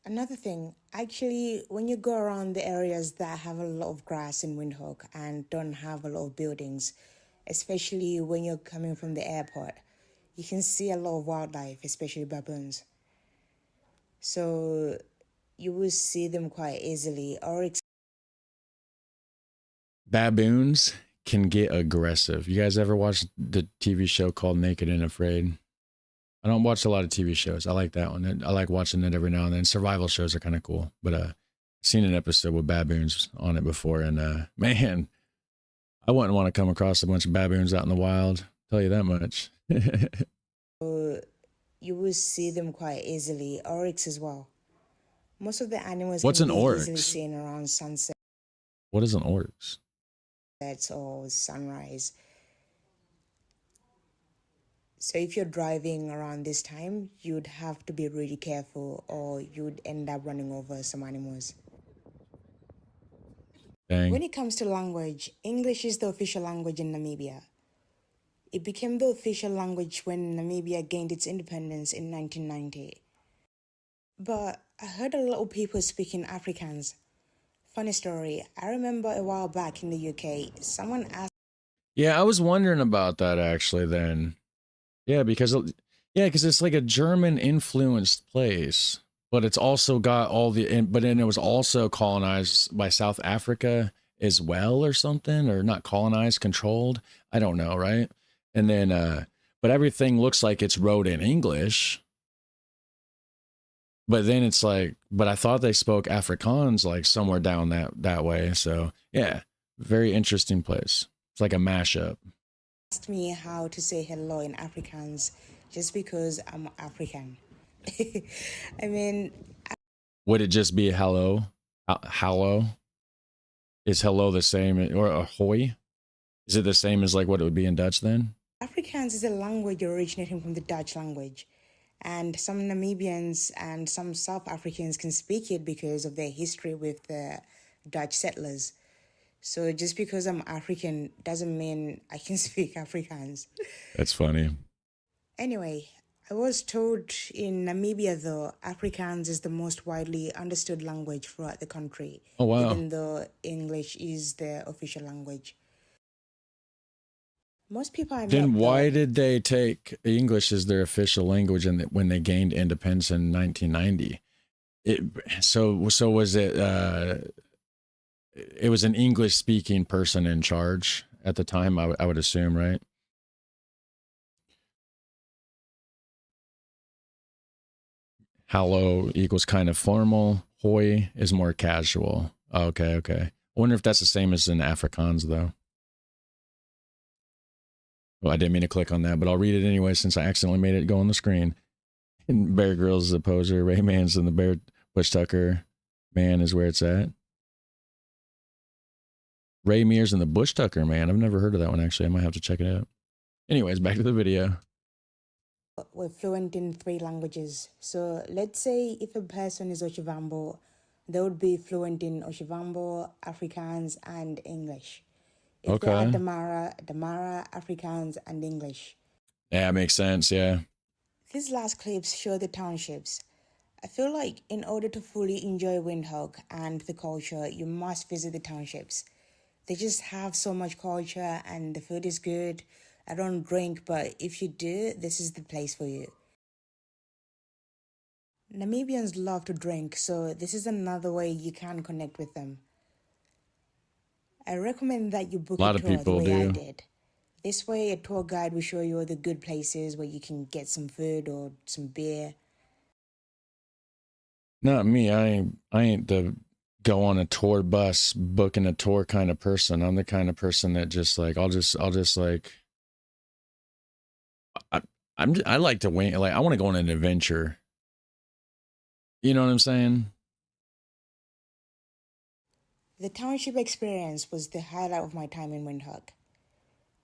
Another thing, actually, when you go around the areas that have a lot of grass in Windhoek and don't have a lot of buildings, especially when you're coming from the airport, you can see a lot of wildlife, especially baboons. So you will see them quite easily. Baboons can get aggressive. You guys ever watch the TV show called Naked and Afraid? I don't watch a lot of TV shows. I like that one. I like watching it every now and then. Survival shows are kind of cool. But I've seen an episode with baboons on it before, and man, I wouldn't want to come across a bunch of baboons out in the wild. Tell you that much. You will see them quite easily. Oryx as well. Most of the animals What's can an be oryx? easily seen around sunset. What is an oryx? Or sunrise. So if you're driving around this time, you'd have to be really careful or you'd end up running over some animals. Dang. When it comes to language, English is the official language in Namibia. It became the official language when Namibia gained its independence in 1990. But I heard a lot of people speaking Afrikaans. Funny story, I remember a while back in the UK, someone asked... Yeah, I was wondering about that actually then. Yeah, because it's like a German influenced place, but it's also got all but then it was also colonized by South Africa as well or something, or not colonized, controlled. I don't know, right? And then, but everything looks like it's wrote in English. But then it's like, but I thought they spoke Afrikaans like somewhere down that way. So yeah, very interesting place. It's like a mashup. Asked me how to say hello in Afrikaans just because I'm African. I mean, would it just be hello? Hello? Is hello the same, or ahoy? Is it the same as like what it would be in Dutch then? Afrikaans is a language originating from the Dutch language. And some Namibians and some South Africans can speak it because of their history with the Dutch settlers. So just because I'm African doesn't mean I can speak Afrikaans. That's funny. Anyway, I was told in Namibia, though, Afrikaans is the most widely understood language throughout the country. Oh, wow. Even though English is the official language. Most people I met, then why did they take English as their official language when they gained independence in 1990? So was it it was an English speaking person in charge at the time, I would assume, right? Hello equals kind of formal. Hoi is more casual. Okay. I wonder if that's the same as in Afrikaans though. Well, I didn't mean to click on that, but I'll read it anyway since I accidentally made it go on the screen. And Bear Grylls is the poser. Ray Man's in the Bear. Bush Tucker man is where it's at. Ray Mears in the Bush Tucker man. I've never heard of that one actually. I might have to check it out. Anyways, back to the video. We're fluent in 3 languages. So let's say if a person is Oshivambo, they would be fluent in Oshivambo, Afrikaans, and English. If they are Damara, Afrikaans, and English. Yeah, makes sense, yeah. These last clips show the townships. I feel like in order to fully enjoy Windhoek and the culture, you must visit the townships. They just have so much culture and the food is good. I don't drink, but if you do, this is the place for you. Namibians love to drink, so this is another way you can connect with them. I recommend that you book a tour the way I did. This way, a tour guide will show you all the good places where you can get some food or some beer. Not me. I ain't the go on a tour bus, booking a tour kind of person. I'm the kind of person that just like I'll just like I like to wing, like I want to go on an adventure. You know what I'm saying? The township experience was the highlight of my time in Windhoek.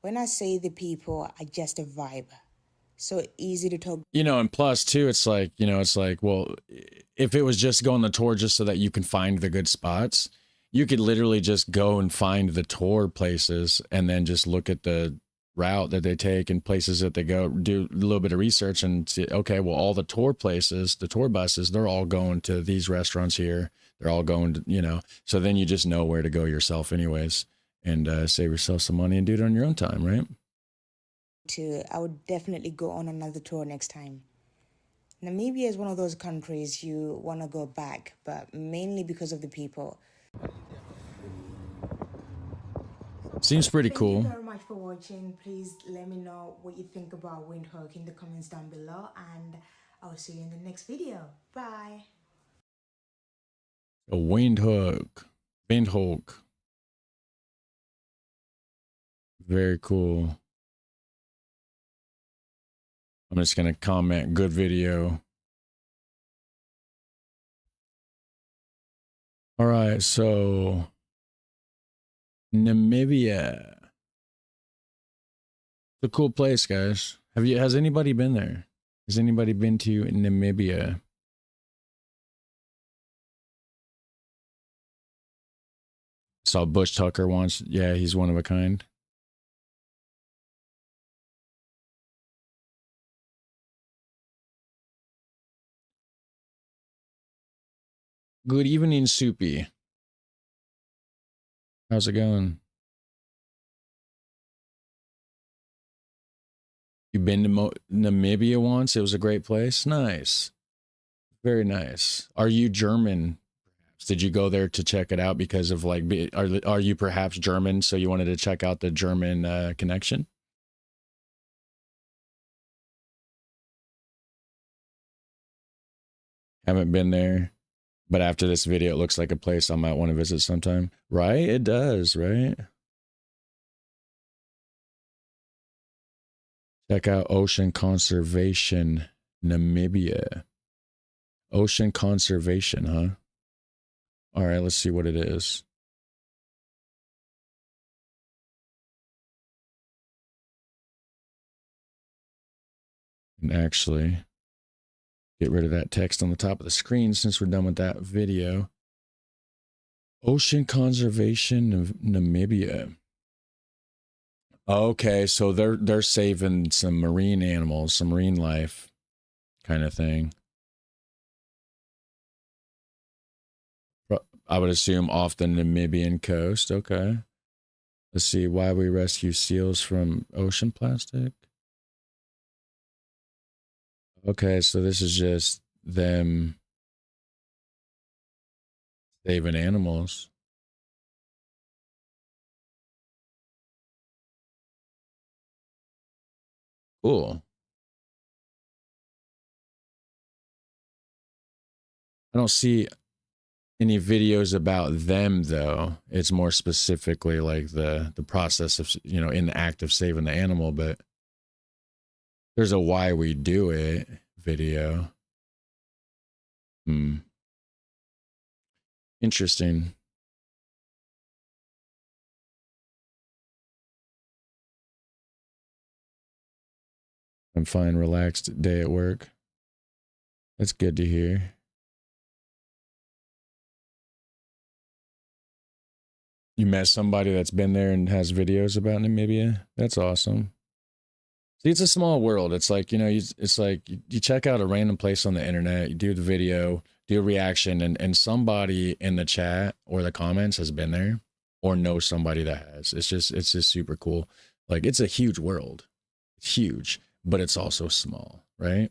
When I say the people are just a vibe, so easy to talk. You know, and plus too, it's like, you know, it's like, well, if it was just going the tour just so that you can find the good spots, you could literally just go and find the tour places and then just look at the route that they take and places that they go, do a little bit of research and see, okay, well, all the tour places, the tour buses, they're all going to these restaurants here. They're all going to, you know, so then you just know where to go yourself anyways, and save yourself some money and do it on your own time, right? I would definitely go on another tour next time. Namibia is one of those countries you want to go back, but mainly because of the people. Seems pretty cool. Thank you very much for watching. Please let me know what you think about Windhoek in the comments down below, and I'll see you in the next video. Bye. A Windhoek. Very cool. I'm just going to comment, good video. All right, so Namibia. It's a cool place, guys. Has anybody been there? Has anybody been to Namibia? Saw Bush Tucker once. Yeah, he's one of a kind. Good evening, Soupy. How's it going? You been to Namibia once? It was a great place. Nice. Very nice. Are you German? Did you go there to check it out because of like, are you perhaps German? So you wanted to check out the German connection? Haven't been there, but after this video, it looks like a place I might want to visit sometime. Right? It does, right? Check out Ocean Conservation, Namibia. Ocean Conservation, huh? All right, let's see what it is. And actually, get rid of that text on the top of the screen since we're done with that video. Ocean Conservation, Namibia. Okay, so they're saving some marine animals, some marine life kind of thing. I would assume off the Namibian coast. Okay. Let's see why we rescue seals from ocean plastic. Okay, so this is just them saving animals. Cool. I don't see any videos about them though. It's more specifically like the process of, you know, in the act of saving the animal, but there's a why we do it video. Interesting. I'm fine, relaxed day at work. That's good to hear. You met somebody that's been there and has videos about Namibia? That's awesome. See, it's a small world. It's like, you know, it's like you check out a random place on the internet, you do the video, do a reaction, and somebody in the chat or the comments has been there or knows somebody that has. It's just super cool. Like, it's a huge world. It's huge, but it's also small, right?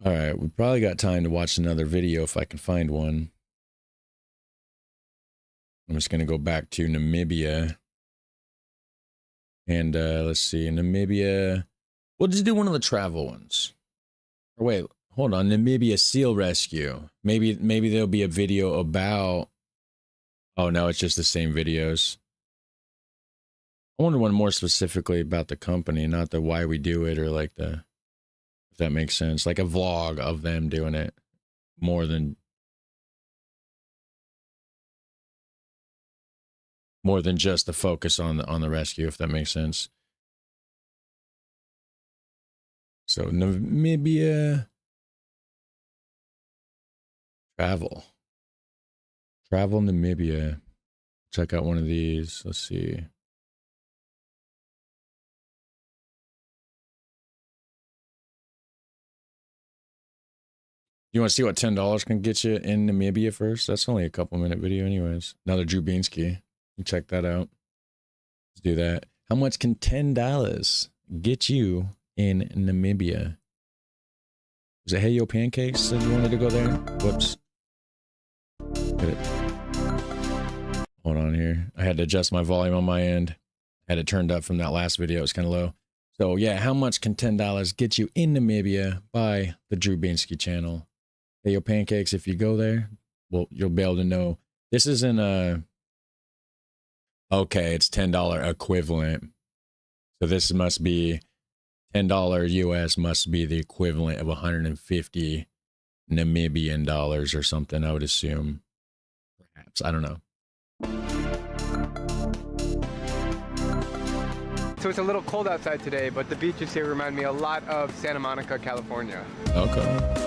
All right, we probably got time to watch another video if I can find one. I'm just going to go back to Namibia. And let's see, Namibia, We'll just do one of the travel ones. Or wait, hold on. Namibia seal rescue. Maybe there'll be a video about. Oh no, it's just the same videos. I wonder one more specifically about the company, not the why we do it or like the, if that makes sense, like a vlog of them doing it more than just the focus on the rescue, if that makes sense. So Namibia travel Namibia. Check out one of these. Let's see. You want to see what $10 can get you in Namibia first? That's only a couple minute video anyways. Another Drew Binsky. You check that out. Let's do that. How much can $10 get you in Namibia? Was it Hey Yo Pancakes said you wanted to go there? Whoops. Get it. Hold on here. I had to adjust my volume on my end. Had it turned up from that last video. It's kind of low. So yeah, how much can $10 get you in Namibia by the Drew Binsky channel? Hey Yo Pancakes, if you go there, well, you'll be able to know. This isn't a... Okay, it's $10 equivalent. So this must be $10 US must be the equivalent of 150 Namibian dollars or something, I would assume. Perhaps, I don't know. So it's a little cold outside today, but the beaches here remind me a lot of Santa Monica, California. Okay.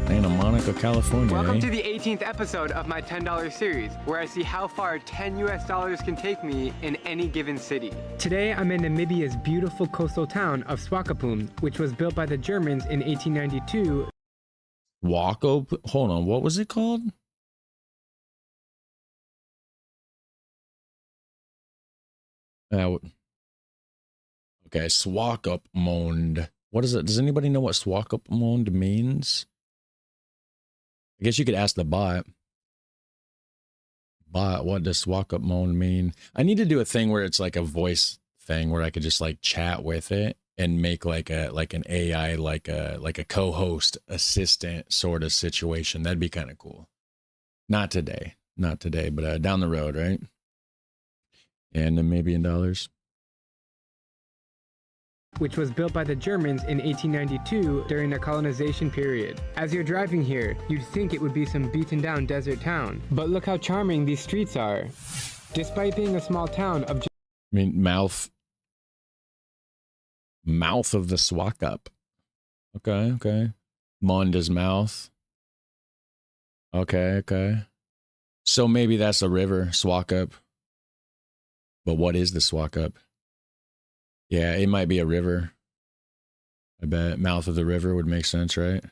Santa Monica, California. Welcome eh? to the 18th episode of my $10 series, where I see how far $10 US can take me in any given city. Today, I'm in Namibia's beautiful coastal town of Swakopmund, which was built by the Germans in 1892. Hold on, what was it called? Okay, Swakopmund. What is it? Does anybody know what Swakopmund means? I guess you could ask the bot. Bot, what does Swakopmund mean? I need to do a thing where it's like a voice thing where I could just like chat with it and make like an AI, like a co-host assistant sort of situation. That'd be kind of cool. Not today, but down the road, right? And Namibian dollars. Which was built by the Germans in 1892 during the colonization period. As you're driving here, you'd think it would be some beaten down desert town, but look how charming these streets are. Despite being a small town of... I mean, mouth of the Swakop. Okay. Monda's mouth. Okay. So maybe that's a river, Swakop. But what is the Swakop? Yeah, it might be a river. I bet mouth of the river would make sense, right?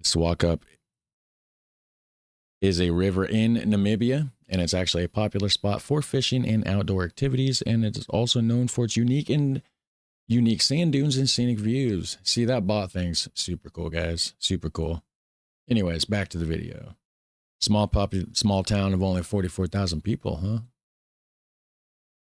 Swakop is a river in Namibia, and it's actually a popular spot for fishing and outdoor activities, and it is also known for its unique sand dunes and scenic views. See, that bot thing's super cool, guys. Super cool. Anyways, back to the video. Small town of only 44,000 people, huh?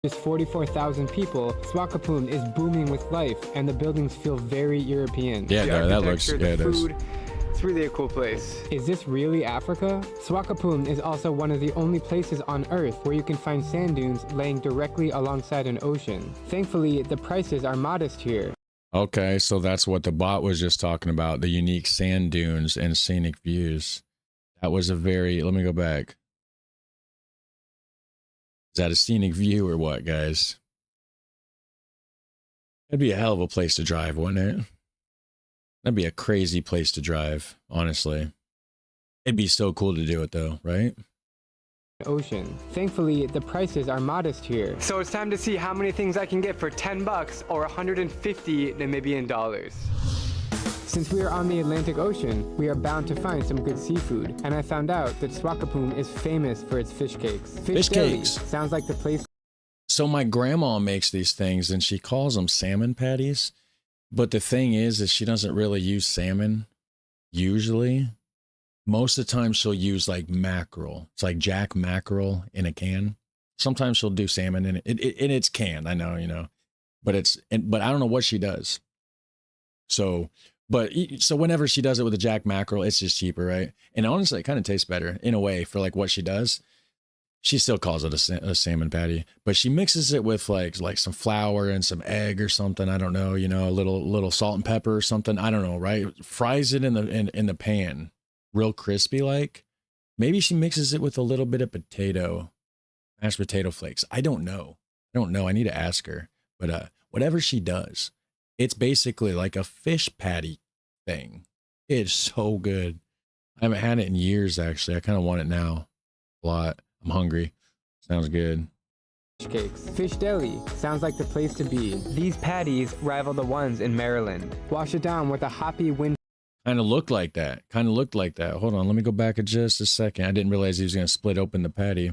Just 44,000 people, Swakopmund is booming with life, and the buildings feel very European. Yeah, no, that looks good. It's really a cool place. Is this really Africa? Swakopmund is also one of the only places on Earth where you can find sand dunes laying directly alongside an ocean. Thankfully, the prices are modest here. Okay, so that's what the bot was just talking about, the unique sand dunes and scenic views. That was a very, let me go back. Is that a scenic view or what, guys? That'd be a hell of a place to drive, wouldn't it? That'd be a crazy place to drive, honestly. It'd be so cool to do it though, right? Ocean. Thankfully, the prices are modest here. So it's time to see how many things I can get for 10 bucks or 150 Namibian dollars. Since we are on the Atlantic Ocean, we are bound to find some good seafood, and I found out that Swakopmund is famous for its fish cakes. Fish cakes. Sounds like the place. So my grandma makes these things, and she calls them salmon patties. But the thing is she doesn't really use salmon, usually. Most of the time she'll use like mackerel. It's like jack mackerel in a can. Sometimes she'll do salmon in it. And it's canned, I know, you know, but but I don't know what she does. So, so whenever she does it with a jack mackerel, it's just cheaper, right? And honestly, it kind of tastes better in a way for like what she does. She still calls it a salmon patty, but she mixes it with like some flour and some egg or something. I don't know, you know, a little salt and pepper or something. I don't know, right? Fries it in the pan, real crispy like. Maybe she mixes it with a little bit of mashed potato flakes. I don't know. I need to ask her. But whatever she does, it's basically like a fish patty thing. It's so good. I haven't had it in years, actually. I kind of want it now a lot. I'm hungry. Sounds good. Cakes. Fish Deli sounds like the place to be. These patties rival the ones in Maryland. Wash it down with a hoppy wind. Kind of looked like that. Hold on, let me go back just a second. I didn't realize he was going to split open the patty.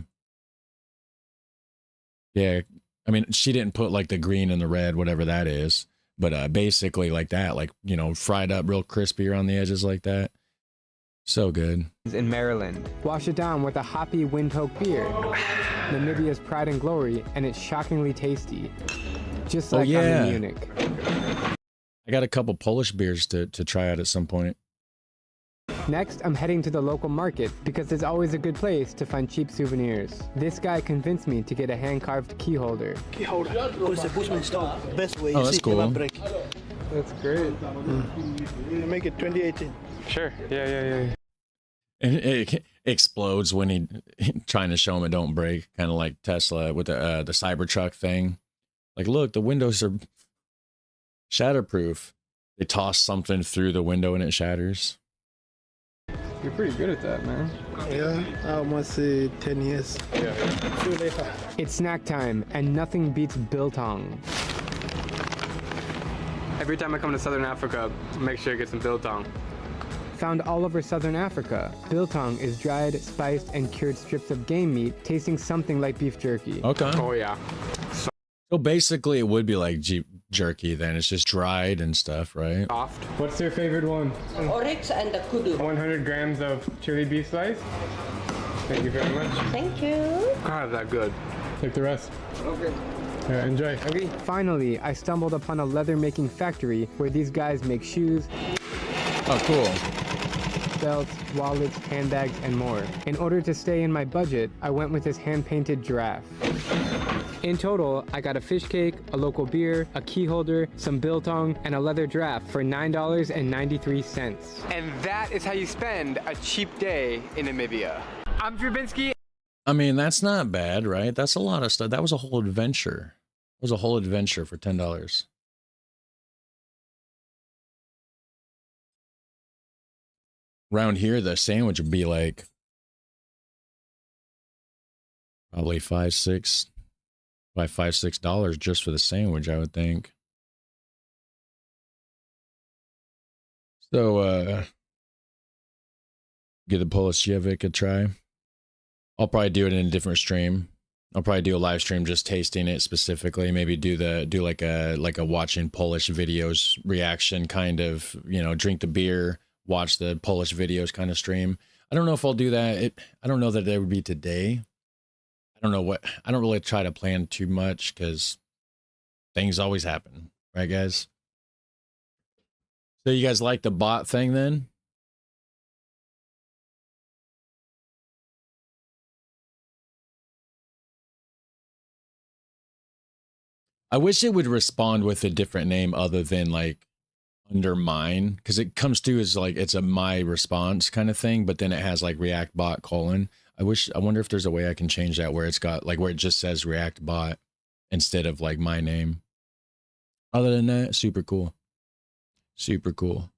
Yeah, I mean, she didn't put like the green and the red, whatever that is. But basically like that, like, you know, fried up real crispy around the edges like that. So good. In Maryland. Wash it down with a hoppy Windhoek beer. Namibia's pride and glory, and it's shockingly tasty. Just like I'm in Munich. I got a couple Polish beers to try out at some point. Next, I'm heading to the local market because it's always a good place to find cheap souvenirs. This guy convinced me to get a hand-carved key holder. Key holder. Because the Bushman style. Best way. Oh, that's cool. That's great. Make it 2018. Sure. Yeah. And it explodes when he trying to show him it don't break, kind of like Tesla with the Cybertruck thing. Like, look, the windows are shatterproof. They toss something through the window and it shatters. You're pretty good at that, man. Yeah, I almost say 10 years. Yeah. See you later. It's snack time, and nothing beats biltong. Every time I come to Southern Africa, make sure I get some biltong. Found all over Southern Africa. Biltong is dried, spiced, and cured strips of game meat, tasting something like beef jerky. Okay. Oh yeah. So basically it would be like jerky then. It's just dried and stuff, right? Soft. What's your favorite one? Oryx and the kudu. 100 grams of chili beef slice. Thank you very much. Thank you. God, that good. Take the rest. Okay. Enjoy. Okay. Finally, I stumbled upon a leather-making factory where these guys make shoes. Oh, cool. Belts, wallets, handbags, and more. In order to stay in my budget, I went with this hand-painted giraffe. In total, I got a fish cake, a local beer, a key holder, some biltong, and a leather giraffe for $9.93. And that is how you spend a cheap day in Namibia. I'm Trubinsky. I mean, that's not bad, right? That's a lot of stuff. That was a whole adventure. It was a whole adventure for $10. Around here, the sandwich would be like probably $5, $6 just for the sandwich, I would think. So, give the Polishevik a try. I'll probably do it in a different stream. I'll probably do a live stream just tasting it specifically. Maybe do like a watching Polish videos reaction kind of, you know, drink the beer, watch the Polish videos kind of stream. I don't know if I'll do that. I don't know that it would be today. I don't really try to plan too much because things always happen, right, guys? So you guys like the bot thing then? I wish it would respond with a different name other than like under mine, because it comes through as like it's a my response kind of thing, but then it has like React bot : I wonder if there's a way I can change that where it's got like where it just says React bot instead of like my name. Other than that, super cool. Super cool.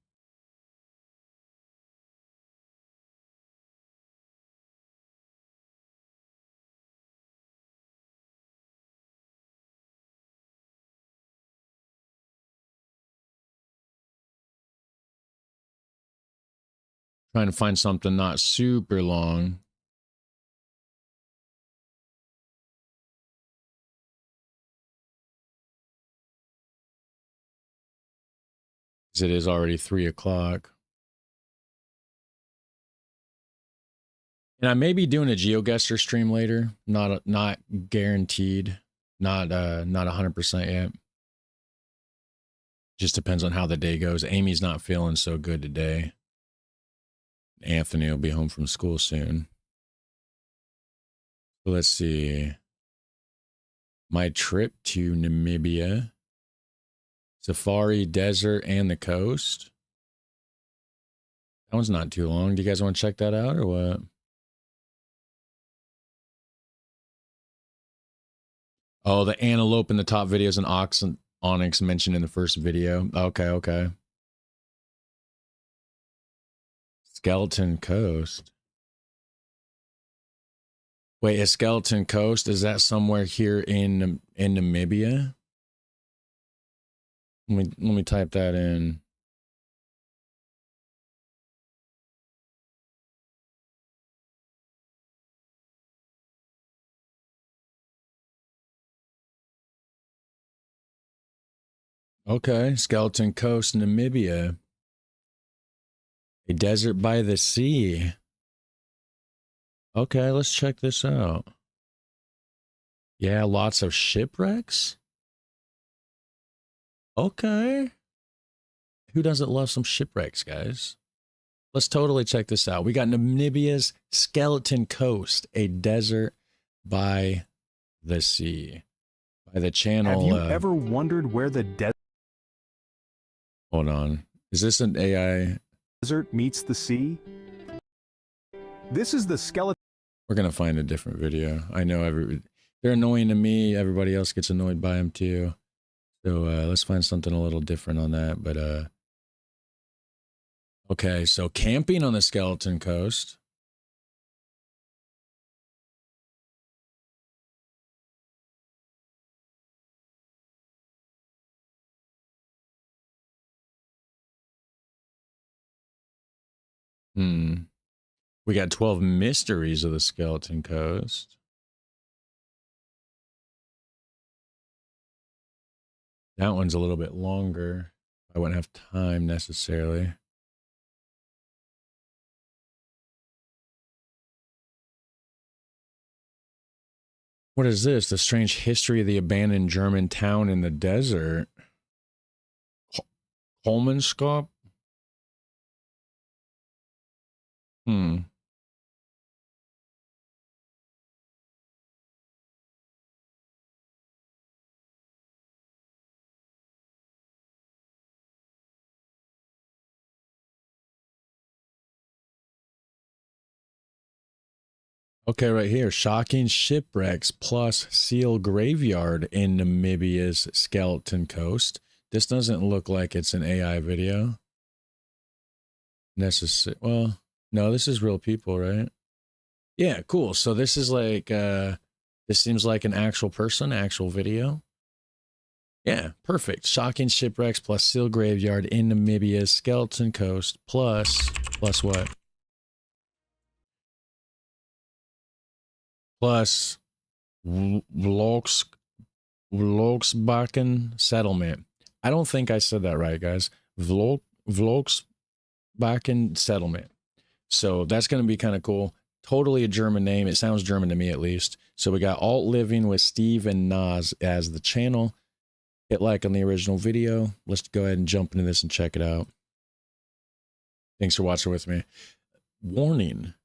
Trying to find something not super long. It is already 3 o'clock. And I may be doing a GeoGuessr stream later. Not guaranteed. Not 100% yet. Just depends on how the day goes. Amy's not feeling so good today. Anthony will be home from school soon. So let's see. My trip to Namibia. Safari, desert, and the coast. That one's not too long. Do you guys want to check that out or what? Oh, the antelope in the top videos and onyx mentioned in the first video. Okay, okay. Skeleton Coast. Wait, is Skeleton Coast, is that somewhere here in Namibia? Let me type that in. Okay, Skeleton Coast, Namibia. A desert by the sea. Okay, let's check this out. Yeah, lots of shipwrecks. Okay. Who doesn't love some shipwrecks, guys? Let's totally check this out. We got Namibia's Skeleton Coast, a desert by the sea. By the channel. Have you ever wondered where the Hold on. Is this an AI? Desert meets the sea? This is the skeleton. We're going to find a different video. I know they're annoying to me. Everybody else gets annoyed by them too. So let's find something a little different on that. But okay, so camping on the Skeleton Coast. We got 12 mysteries of the Skeleton Coast. That one's a little bit longer. I wouldn't have time necessarily. What is this? The strange history of the abandoned German town in the desert. Holmenskop? Okay, right here. Shocking shipwrecks plus seal graveyard in Namibia's Skeleton Coast. This doesn't look like it's an AI video. Well, no, this is real people, right? Yeah, cool. So this is like, this seems like an actual person, actual video. Yeah, perfect. Shocking shipwrecks plus seal graveyard in Namibia's Skeleton Coast plus what? Plus Vlogsbakken settlement. I don't think I said that right, guys. Vlogsbakken settlement. So that's going to be kind of cool. Totally a German name. It sounds German to me, at least. So we got Alt Living with Steve and Nas as the channel. Hit like on the original video. Let's go ahead and jump into this and check it out. Thanks for watching with me. Warning.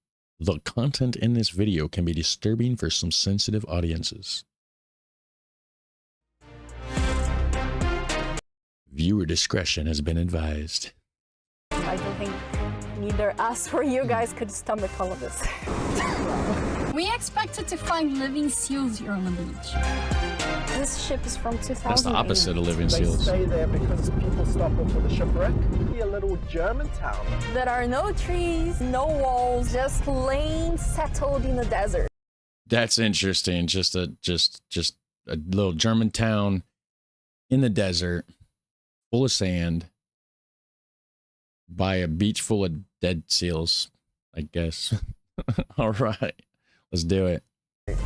The content in this video can be disturbing for some sensitive audiences. Viewer discretion has been advised. I don't think neither us or you guys could stomach all of this. We expected to find living seals here on the beach. This ship is from 2008. That's the opposite of living seals. They stay there because people stop off for the shipwreck. A little German town. There are no trees, no walls, just plain settled in the desert. That's interesting. Just a little German town in the desert, full of sand, by a beach full of dead seals, I guess. All right, let's do it.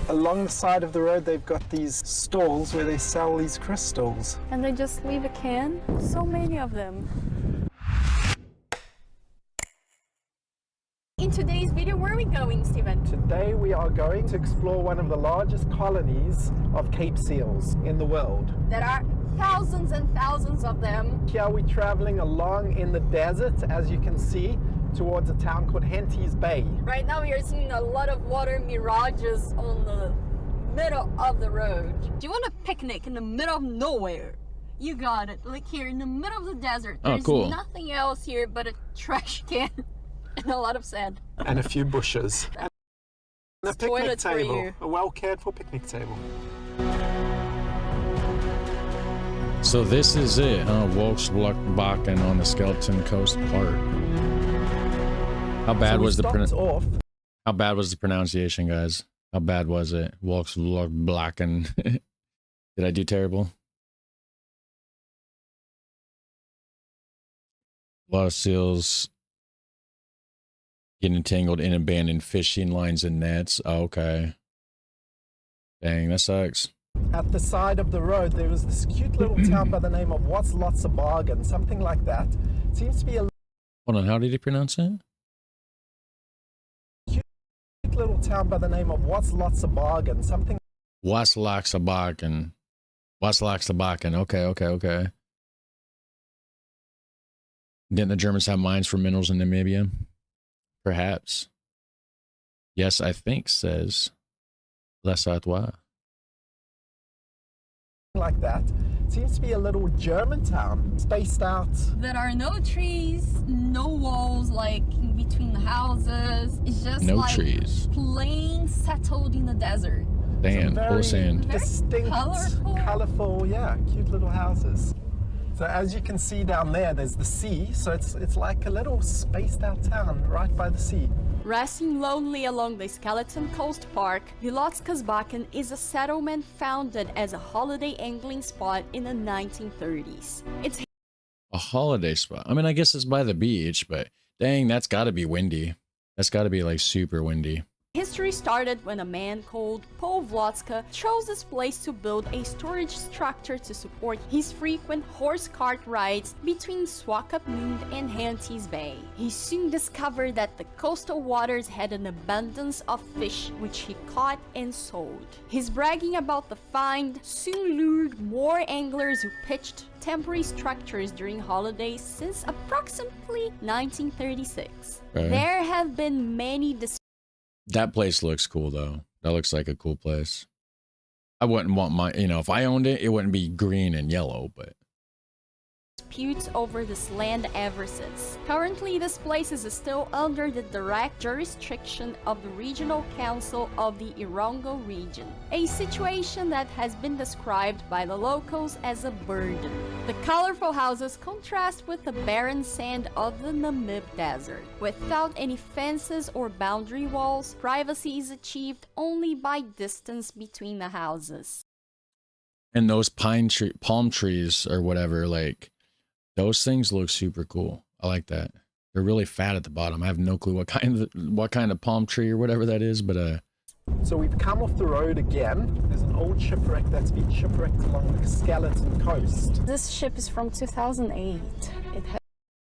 Along the side of the road, they've got these stalls where they sell these crystals. And they just leave a can. So many of them. In today's video, where are we going, Steven? Today we are going to explore one of the largest colonies of Cape seals in the world. There are thousands and thousands of them. Here we're traveling along in the desert, as you can see, towards a town called Henty's Bay. Right now we are seeing a lot of water mirages on the middle of the road. Do you want a picnic in the middle of nowhere? You got it. Like here in the middle of the desert. There's cool. Nothing else here but a trash can and a lot of sand. And a few bushes. And a picnic Toilets for table. you. A well cared for picnic table. So this is it, huh? Volkswagen on the Skeleton Coast Park. How bad was the How bad was the pronunciation, guys? How bad was it? Volkswagen. Did I do terrible? A lot of seals getting entangled in abandoned fishing lines and nets. Oh, okay. Dang, that sucks. At the side of the road, there was this cute little town by the name of What's Lots of Bargain, something like that. It seems to be a Hold on, how did he pronounce it? cute little town by the name of What's Lots of Bargain, something. Waslaxabakan. Waslaxabakan. Okay. Didn't the Germans have mines for minerals in Namibia? Perhaps. Yes, I think, says Les Artois. Like that. It seems to be a little German town, spaced out. There are no trees, no walls like in between the houses. It's just No like trees. plain settled in the desert. Sand, full of sand. Distinct, colorful, yeah, cute little houses. So as you can see down there's the sea. So it's like a little spaced out town right by the sea. Resting lonely along the Skeleton Coast Park, Wielowskasbakken is a settlement founded as a holiday angling spot in the 1930s. It's A holiday spot. I mean, I guess it's by the beach, but dang, that's got to be windy. That's got to be like super windy. History started when a man called Paul Wlodzka chose this place to build a storage structure to support his frequent horse cart rides between Swakopmund and Henty's Bay. He soon discovered that the coastal waters had an abundance of fish which he caught and sold. His bragging about the find soon lured more anglers who pitched temporary structures during holidays since approximately 1936. Okay. There have been many That place looks cool, though. That looks like a cool place. I wouldn't want my, if I owned it, it wouldn't be green and yellow, but. disputes over this land ever since. Currently, this place is still under the direct jurisdiction of the Regional Council of the Irongo region, a situation that has been described by the locals as a burden. The colorful houses contrast with the barren sand of the Namib Desert. Without any fences or boundary walls, privacy is achieved only by distance between the houses. And those palm trees or whatever, like, those things look super cool. I like that. They're really fat at the bottom. I have no clue what kind of palm tree or whatever that is, but So we've come off the road again. There's an old shipwreck that's been shipwrecked along the Skeleton Coast. This ship is from 2008.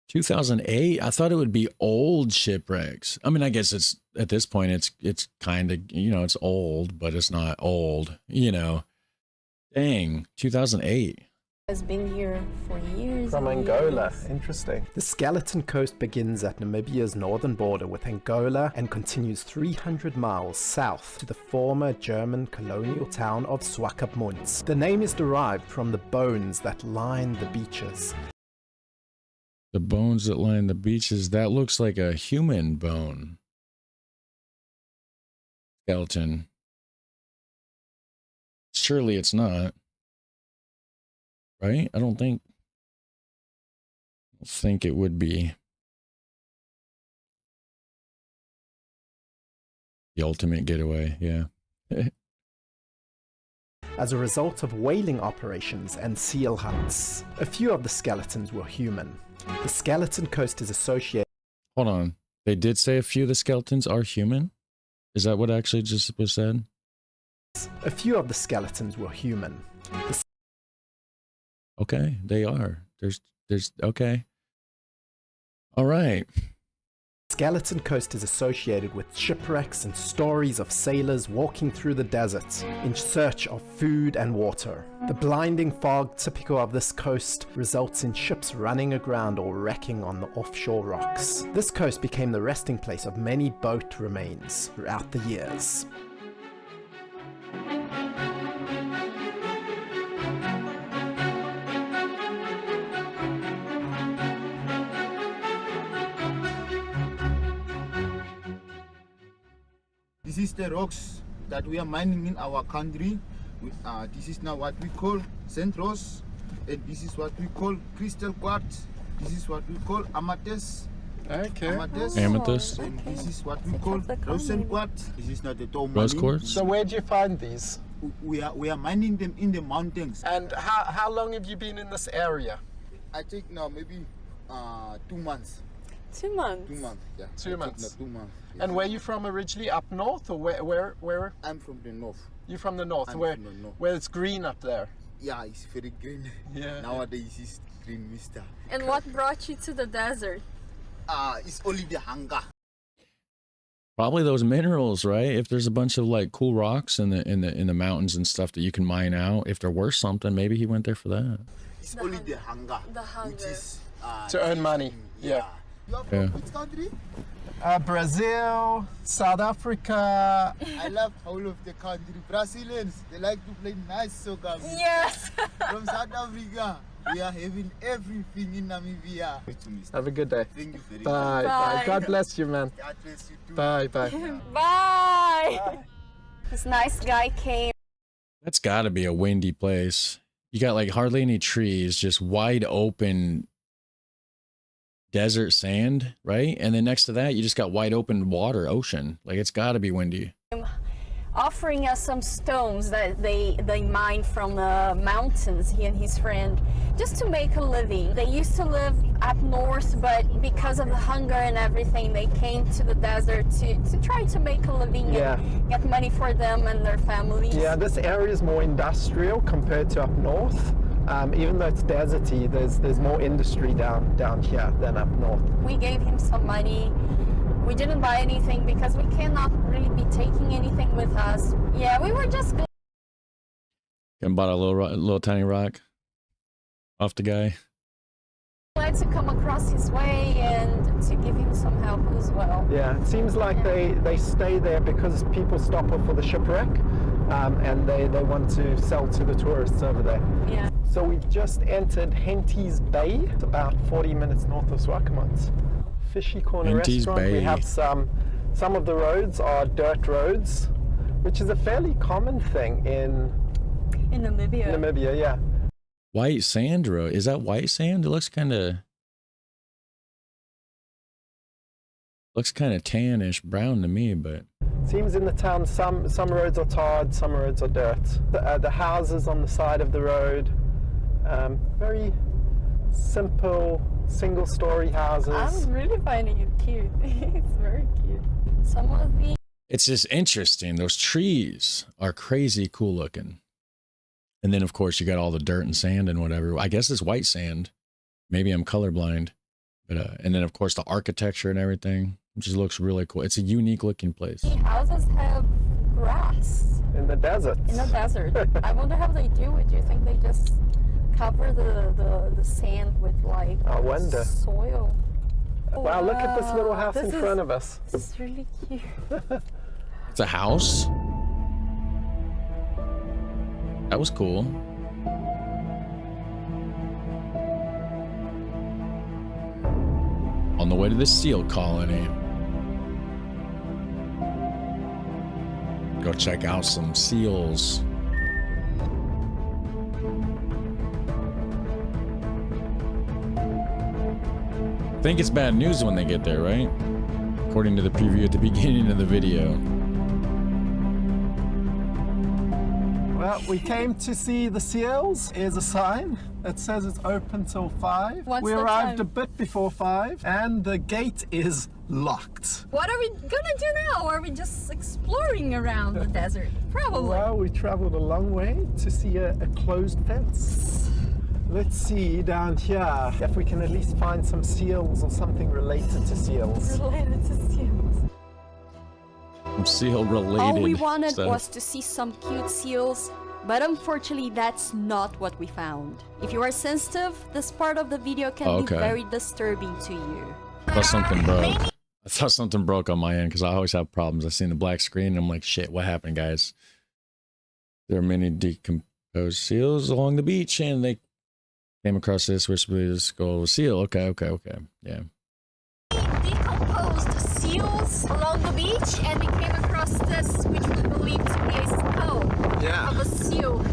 2008. I thought it would be old shipwrecks. I mean, I guess it's at this point it's kind of, it's old, but it's not old. Dang, 2008. Has been here for years. From Angola. Interesting. The Skeleton Coast begins at Namibia's northern border with Angola and continues 300 miles south to the former German colonial town of Swakopmund. The name is derived from the bones that line the beaches. The bones that line the beaches, that looks like a human bone. Skeleton. Surely it's not. Right? I don't think it would be. The ultimate getaway, yeah. As a result of whaling operations and seal hunts, a few of the skeletons were human. The Skeleton Coast is associated. Hold on. They did say a few of the skeletons are human? Is that what actually just was said? A few of the skeletons were human. Okay, they are. There's okay. All right. Skeleton Coast is associated with shipwrecks and stories of sailors walking through the desert in search of food and water. The blinding fog typical of this coast results in ships running aground or wrecking on the offshore rocks. This coast became the resting place of many boat remains throughout the years. This is the rocks that we are mining in our country. This is now what we call centros, and this is what we call crystal quartz. This is what we call amethyst. Okay. Amethyst. And this is what we call rosen quartz. This is not the Rose quartz. So where do you find these? We are mining them in the mountains. And how long have you been in this area? I think now maybe 2 months. 2 months. 2 months. Yeah. 2 months. 2 months. Yes. And where are you from originally? Up north or where? I'm from the north. You're from the north, I'm where from the north. where it's green up there. Yeah, it's very green. Yeah. Nowadays it's green, mister. And what brought you to the desert? It's only the hunger. Probably those minerals, right? If there's a bunch of like cool rocks in the mountains and stuff that you can mine out, if they're worth something, maybe he went there for that. It's only the hunger. The hunger. Which is To earn money. Yeah. You are from which country? Brazil, South Africa. I love all of the country. Brazilians, they like to play nice soccer. Yes. From South Africa, we are having everything in Namibia. Have a good day. Thank you very Bye. much. Bye. God bless you, man. God bless you too. Bye. Bye. Bye. This nice guy came. That's got to be a windy place. You got like hardly any trees, just wide open desert sand, right? And then next to that, you just got wide open water, ocean. Like it's got to be windy. Offering us some stones that they mine from the mountains, he and his friend, just to make a living. They used to live up north, but because of the hunger and everything, they came to the desert to try to make a living and get money for them and their families. Yeah, this area is more industrial compared to up north. Even though it's deserty, there's more industry down here than up north. We gave him some money. We didn't buy anything because we cannot really be taking anything with us. Yeah, we were just good. And bought a little tiny rock off the guy. Glad to come across his way and to give him some help as well. Yeah, it seems like they stay there because people stop off for the shipwreck, and they want to sell to the tourists over there. Yeah. So we've just entered Henty's Bay. It's about 40 minutes north of Swakopmund. Fishy Corner Henty's restaurant. Bay. We have some of the roads are dirt roads, which is a fairly common thing in Namibia. Namibia, yeah. White sand road. Is that white sand? It looks kind of tannish brown to me, but Seems in the town some roads are tarred, some roads are dirt. The houses on the side of the road, very simple single-story houses. I'm really finding it cute. It's very cute. Some of the it's just interesting. Those trees are crazy cool looking. And then, of course, you got all the dirt and sand and whatever. I guess it's white sand. Maybe I'm colorblind. But and then, of course, the architecture and everything just looks really cool. It's a unique looking place. houses have grass. In the desert. In the desert. I wonder how they do it. Do you think they just cover the sand with like soil? Wow, look at this little house in front of us. This is really cute. It's a house? That was cool. On the way to the seal colony. Go check out some seals. I think it's bad news when they get there, right? According to the preview at the beginning of the video. Well, we came to see the seals. Here's a sign that says it's open till 5. We arrived a bit before 5 and the gate is locked. What are we gonna do now? Are we just exploring around the desert? Probably. Well, we traveled a long way to see a closed fence. Let's see down here if we can at least find some seals or something related to seals. Related to seals. Some seal related All we wanted stuff. was to see some cute seals, but unfortunately that's not what we found. If you are sensitive, this part of the video can be very disturbing to you. I thought something broke. I thought something broke on my end because I always have problems. I seen the black screen and I'm like, shit, what happened, guys? There are many decomposed seals along the beach and they came across this, which was skull seal. Okay. Yeah. Decomposed seals along the beach, and we came across this, which we believe to be a skull of a seal.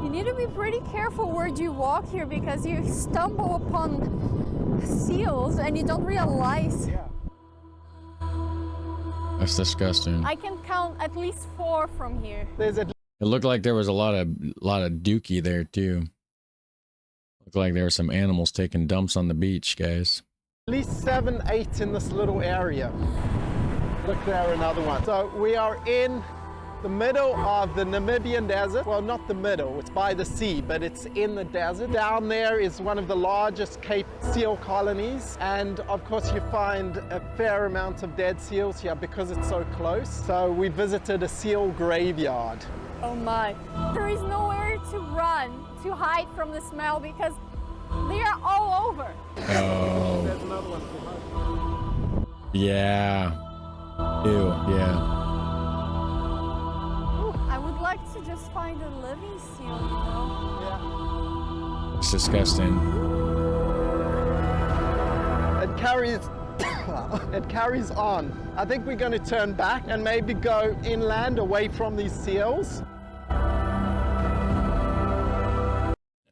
You need to be pretty careful where you walk here because you stumble upon seals and you don't realize. That's disgusting. I can count at least 4 from here. It looked like there was a lot of dookie there too. Looked like there were some animals taking dumps on the beach, guys. At least 7, 8 in this little area. Look there, another one. So we are in the middle of the Namibian desert. Well, not the middle, it's by the sea, but it's in the desert. Down there is one of the largest Cape seal colonies. And of course you find a fair amount of dead seals here because it's so close. So we visited a seal graveyard. Oh my. There is nowhere to run, to hide from the smell because they are all over. Oh. There's another one behind. Yeah. Ew, yeah. I would like to just find a living seal, you know? Yeah. It's disgusting. It carries on. I think we're going to turn back and maybe go inland away from these seals.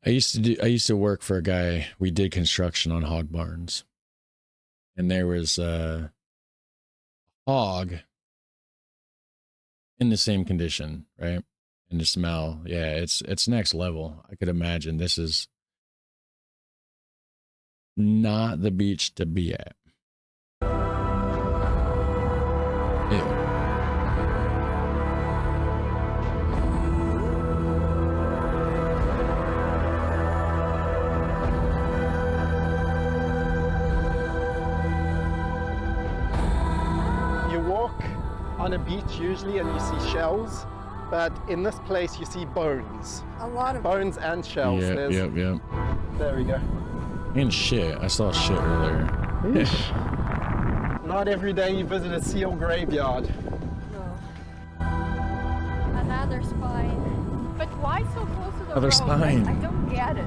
I used to work for a guy. We did construction on hog barns. And there was a hog in the same condition, right? And the smell, yeah, it's next level. I could imagine this is not the beach to be at. Ew. On a beach usually and you see shells, but in this place you see bones. A lot of bones and shells. Yep. There we go. And shit. I saw shit earlier. Not every day you visit a seal graveyard. No. Another spine. But why so close to the Another road? spine. I don't get it.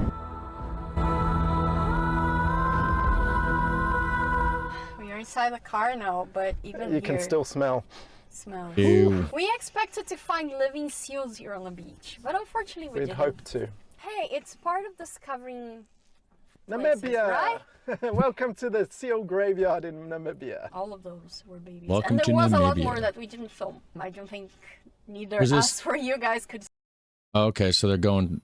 We are inside the car now, but even you can still smell. Ew. We expected to find living seals here on the beach, but unfortunately we didn't. We'd hoped to. Hey, it's part of discovering Namibia! Places, right? Welcome to the seal graveyard in Namibia. All of those were babies. Welcome and to there was a lot Namibia. more that we didn't film. I don't think neither Was us this- or you guys could. Oh, okay, so they're going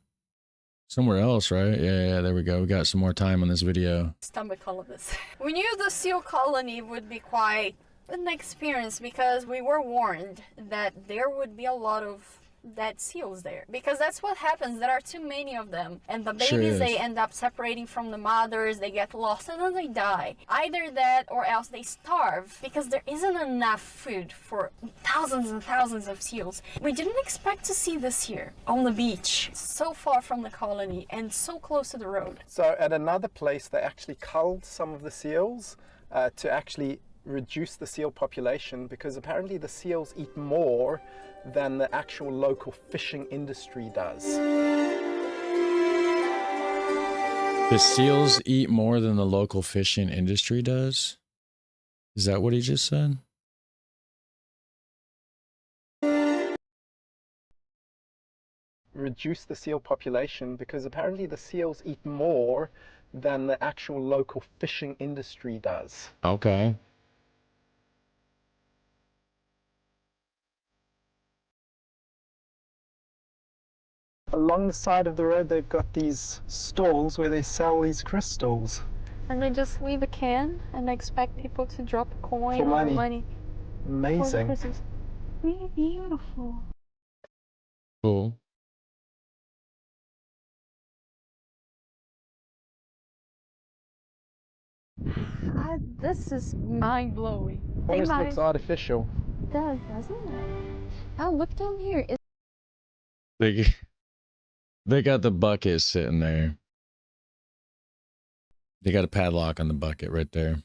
somewhere else, right? Yeah, there we go. We got some more time on this video. Stomach all of this. We knew the seal colony would be quite an experience because we were warned that there would be a lot of dead seals there, because that's what happens. There are too many of them, and the Sure babies is. they end up separating from the mothers, they get lost, and then they die. Either that or else they starve because there isn't enough food for thousands and thousands of seals. We didn't expect to see this here on the beach, so far from the colony and so close to the road. So at another place they actually culled some of the seals to actually reduce the seal population, because apparently the seals eat more than the actual local fishing industry does. The seals eat more than the local fishing industry does? Is that what he just said? Reduce the seal population because apparently the seals eat more than the actual local fishing industry does. Okay. Along the side of the road they've got these stalls where they sell these crystals. And they just leave a can and expect people to drop a coin For or money. money. Amazing. Really beautiful. Cool. This is mind-blowing. Almost looks artificial. It does, doesn't it? Oh, look down here. They got the bucket sitting there. They got a padlock on the bucket right there.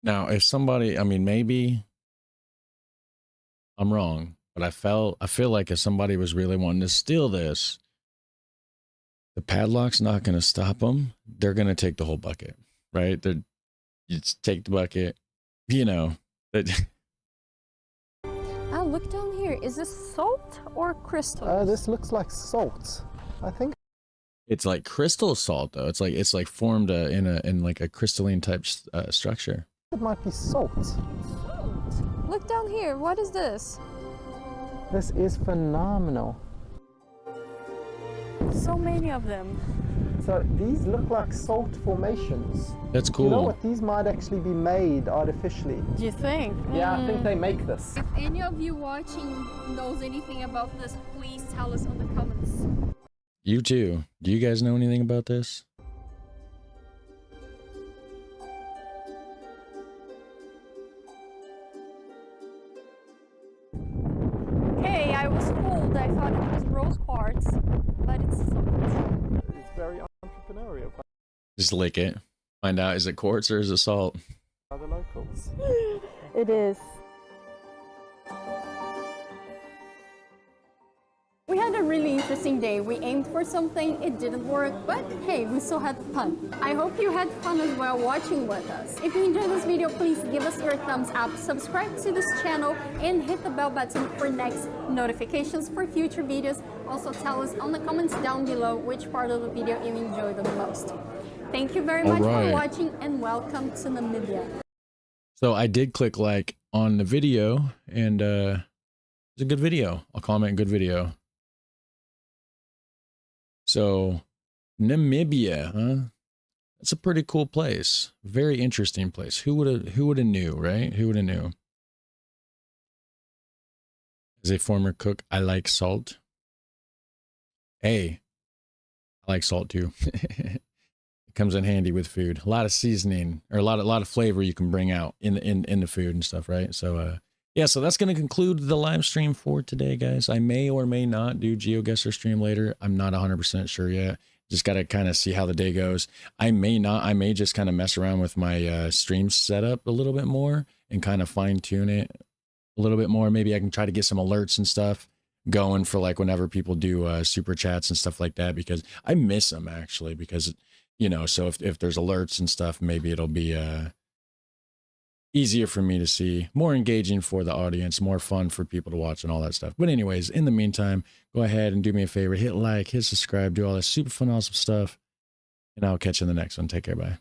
Now, if somebody, I mean, maybe I'm wrong, but I feel like if somebody was really wanting to steal this, the padlock's not going to stop them. They're going to take the whole bucket, right? You just take the bucket, you know. Oh, look down here. Is this salt or crystal? This looks like salt, I think. It's like crystal salt, though. It's like formed in like a crystalline type structure. It might be salt. Look down here. What is this? This is phenomenal. So many of them. So these look like salt formations. That's cool. You know what? These might actually be made artificially. Do you think? Yeah, I think they make this. If any of you watching knows anything about this, please tell us in the comments. You too. Do you guys know anything about this? Okay, I was fooled. I thought it was rose quartz, but it's salt. It's very entrepreneurial. Just lick it. Find out, is it quartz or is it salt? By the locals. It is. We had a really interesting day. We aimed for something, it didn't work, but hey, we still had fun. I hope you had fun as well watching with us. If you enjoyed this video, please give us your thumbs up, subscribe to this channel, and hit the bell button for next notifications for future videos. Also tell us on the comments down below which part of the video you enjoyed the most. Thank you very much for watching and welcome to Namibia. So I did click like on the video and it's a good video. I'll comment good video. So Namibia, huh? That's a pretty cool place. Very interesting place. Who would have knew, right? Who would have knew? As a former cook, I like salt. Hey, I like salt too. It comes in handy with food. A lot of seasoning or a lot of flavor you can bring out in the food and stuff, right? So yeah, so that's going to conclude the live stream for today, guys. I may or may not do GeoGuessr stream later. I'm not 100% sure yet. Just got to kind of see how the day goes. I may just kind of mess around with my stream setup a little bit more and kind of fine tune it a little bit more. Maybe I can try to get some alerts and stuff going for like whenever people do super chats and stuff like that, because I miss them actually, because, you know, so if there's alerts and stuff, maybe it'll be easier for me to see, more engaging for the audience, more fun for people to watch and all that stuff. But anyways, in the meantime, go ahead and do me a favor, hit like, hit subscribe, do all that super fun, awesome stuff. And I'll catch you in the next one. Take care. Bye.